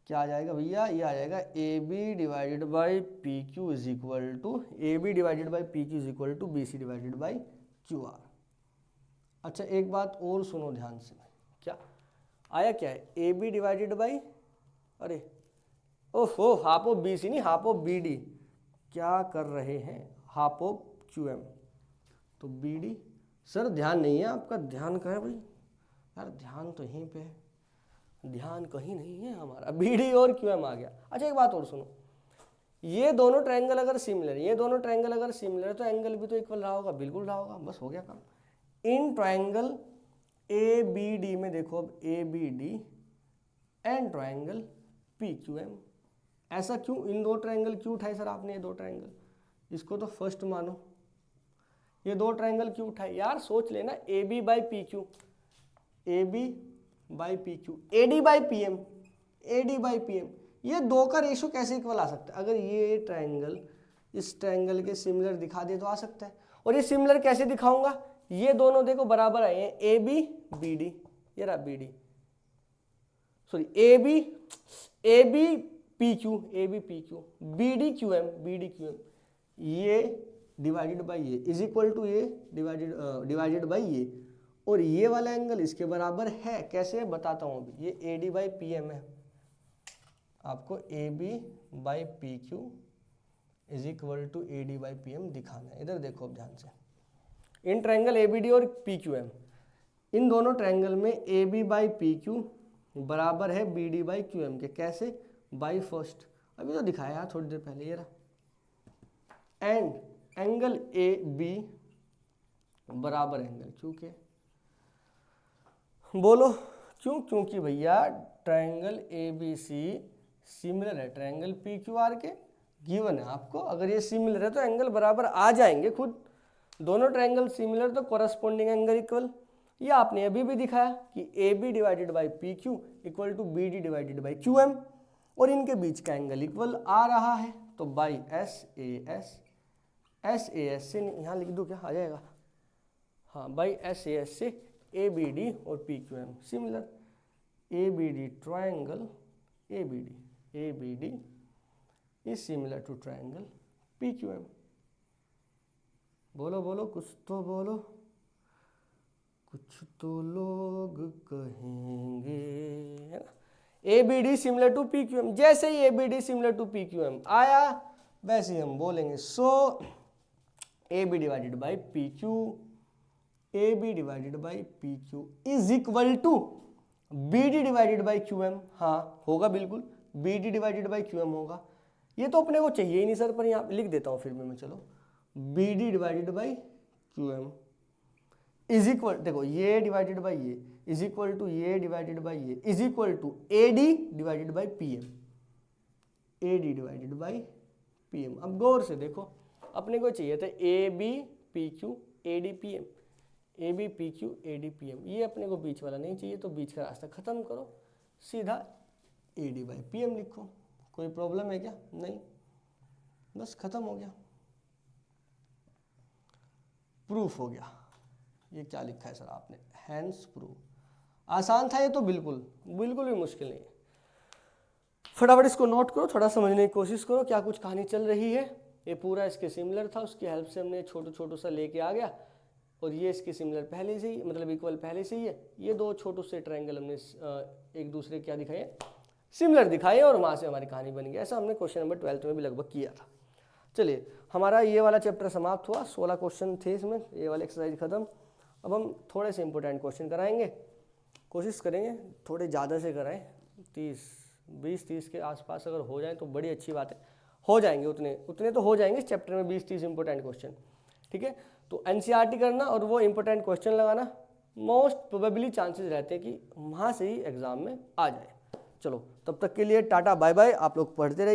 क्या आ जाएगा भैया? ये आ जाएगा AB divided by PQ is equal to AB divided by PQ is equal to BC divided by QR। अच्छा एक बात और सुनो ध्यान से, क्या आया? क्या है? AB डिवाइडेड बाई, अरे ओहो, हाफ ऑफ BC नहीं, हाफ ऑफ BD। क्या कर रहे हैं? हाफ ऑफ QM, तो BD। सर ध्यान नहीं है आपका, ध्यान कहाँ है भाई? यार ध्यान तो यहीं पे है, ध्यान कहीं नहीं है हमारा। BD और QM आ गया। अच्छा एक बात और सुनो, ये दोनों ट्रायंगल अगर सिमिलर, ये दोनों ट्रायंगल अगर सिमिलर है तो एंगल भी तो इक्वल रहा होगा, बिल्कुल रहा होगा, बस हो गया काम। इन ट्रायंगल ABD में देखो अब ABD एंड ट्रायंगल PQM, ऐसा क्यों? इन 2 ट्रायंगल क्यों उठाए सर आपने? ये 2 ट्रायंगल, इसको तो फर्स्ट मानो। ये 2 ट्रायंगल क्यों उठाए यार? सोच लेना, AB by PQ, AB by PQ, AD by PM, AD by PM, ये 2 का रेशो कैसे इक्वल आ सकता है? अगर ये ट्रायंगल इस ट्रायंगल के सिमिलर दिखा दे तो आ सकता है। और ये सिमिलर कैसे दिखाऊंगा? ये दोनों देखो बराबर आए हैं, AB BD, ये रहा BD, sorry AB PQ, AB PQ, BD QM, ये डिवाइडेड बाई ये इज इक्वल टू ये डिवाइडेड बाई ये, और ये वाला एंगल इसके बराबर है। कैसे बताता हूँ अभी। ये AD बाई PM है, आपको AB by PQ is equal to AD by PM दिखाना है। इधर देखो अब ध्यान से, इन ट्रायंगल ABD और PQM, इन दोनों ट्रायंगल में AB बाई PQ बराबर है BD बाई QM के। कैसे? बाई फर्स्ट, अभी तो दिखाया है थोड़ी देर पहले, ये रहा। एंड एंगल AB बराबर एंगल क्यों के, बोलो क्यों? क्योंकि भैया ट्रायंगल ABC सिमिलर है ट्रायंगल PQR के, गिवन है आपको। अगर ये सिमिलर है तो एंगल बराबर आ जाएंगे खुद। दोनों ट्रायंगल सिमिलर तो कोरस्पोंडिंग एंगल इक्वल। ये आपने अभी भी दिखाया कि AB divided by PQ equal to BD divided by QM, और इनके बीच का एंगल इक्वल आ रहा है, तो बाई SAS से यहाँ लिख दो, क्या आ जाएगा? हाँ, बाई SAS से ABD और PQM similar. ABD triangle ABD is similar to triangle PQM। बोलो बोलो, कुछ तो बोलो, कुछ तो लोग कहेंगे, है ना। ABD सिमिलर टू PQM, जैसे ही ABD सिमिलर टू PQM आया वैसे ही हम बोलेंगे so AB divided by PQ A B divided by P Q is equal to B D divided by Q M. हाँ होगा बिल्कुल, B D divided by Q M होगा। ये तो अपने को चाहिए ही नहीं सर, पर यहाँ लिख देता हूँ फिर भी मैं, चलो B D divided by Q M is equal, देखो ये डिवाइडेड बाई ये इज इक्वल टू ये डिवाइडेड बाई ये is equal to A D divided by P M, A D divided by P M. अब गौर से देखो, अपने को चाहिए था A B P Q A D P M, A B P Q A D P M, ये अपने को बीच वाला नहीं चाहिए, तो बीच का रास्ता खत्म करो, सीधा A D by P M लिखो। कोई प्रॉब्लम है क्या? नहीं, बस खत्म हो गया, प्रूफ हो गया। ये क्या लिखा है सर आपने? Hence proof. आसान था ये तो, बिल्कुल बिल्कुल भी मुश्किल नहीं है। फटाफट इसको नोट करो, थोड़ा समझने की कोशिश करो क्या कुछ कहानी चल रही है। ये पूरा इसके सिमिलर था, उसकी हेल्प से हमने छोटू छोटू सा लेके आ गया, और ये इसके सिमिलर पहले से ही, मतलब इक्वल पहले से ही है। ये दो छोटू से ट्रायंगल हमने एक दूसरे क्या दिखाए, सिमिलर दिखाए, और वहाँ से हमारी कहानी बन गई। ऐसा हमने क्वेश्चन नंबर 12 में भी लगभग किया था। चलिए हमारा ये वाला चैप्टर समाप्त हुआ, 16 क्वेश्चन थे इसमें, ये वाला एक्सरसाइज खत्म। अब हम थोड़े से इंपॉर्टेंट क्वेश्चन कराएंगे, कोशिश करेंगे थोड़े ज़्यादा से कराएं, 20-30 के आसपास अगर हो जाए तो बड़ी अच्छी बात है। हो जाएंगे उतने तो हो जाएंगे इस चैप्टर में, 20-30 इंपॉर्टेंट क्वेश्चन, ठीक है। तो एनसीईआरटी करना और वो इंपॉर्टेंट क्वेश्चन लगाना, मोस्ट प्रोबेबली चांसेस रहते हैं कि वहाँ से ही एग्जाम में आ जाए। चलो तब तक के लिए टाटा बाय बाय, आप लोग पढ़ते रहिए।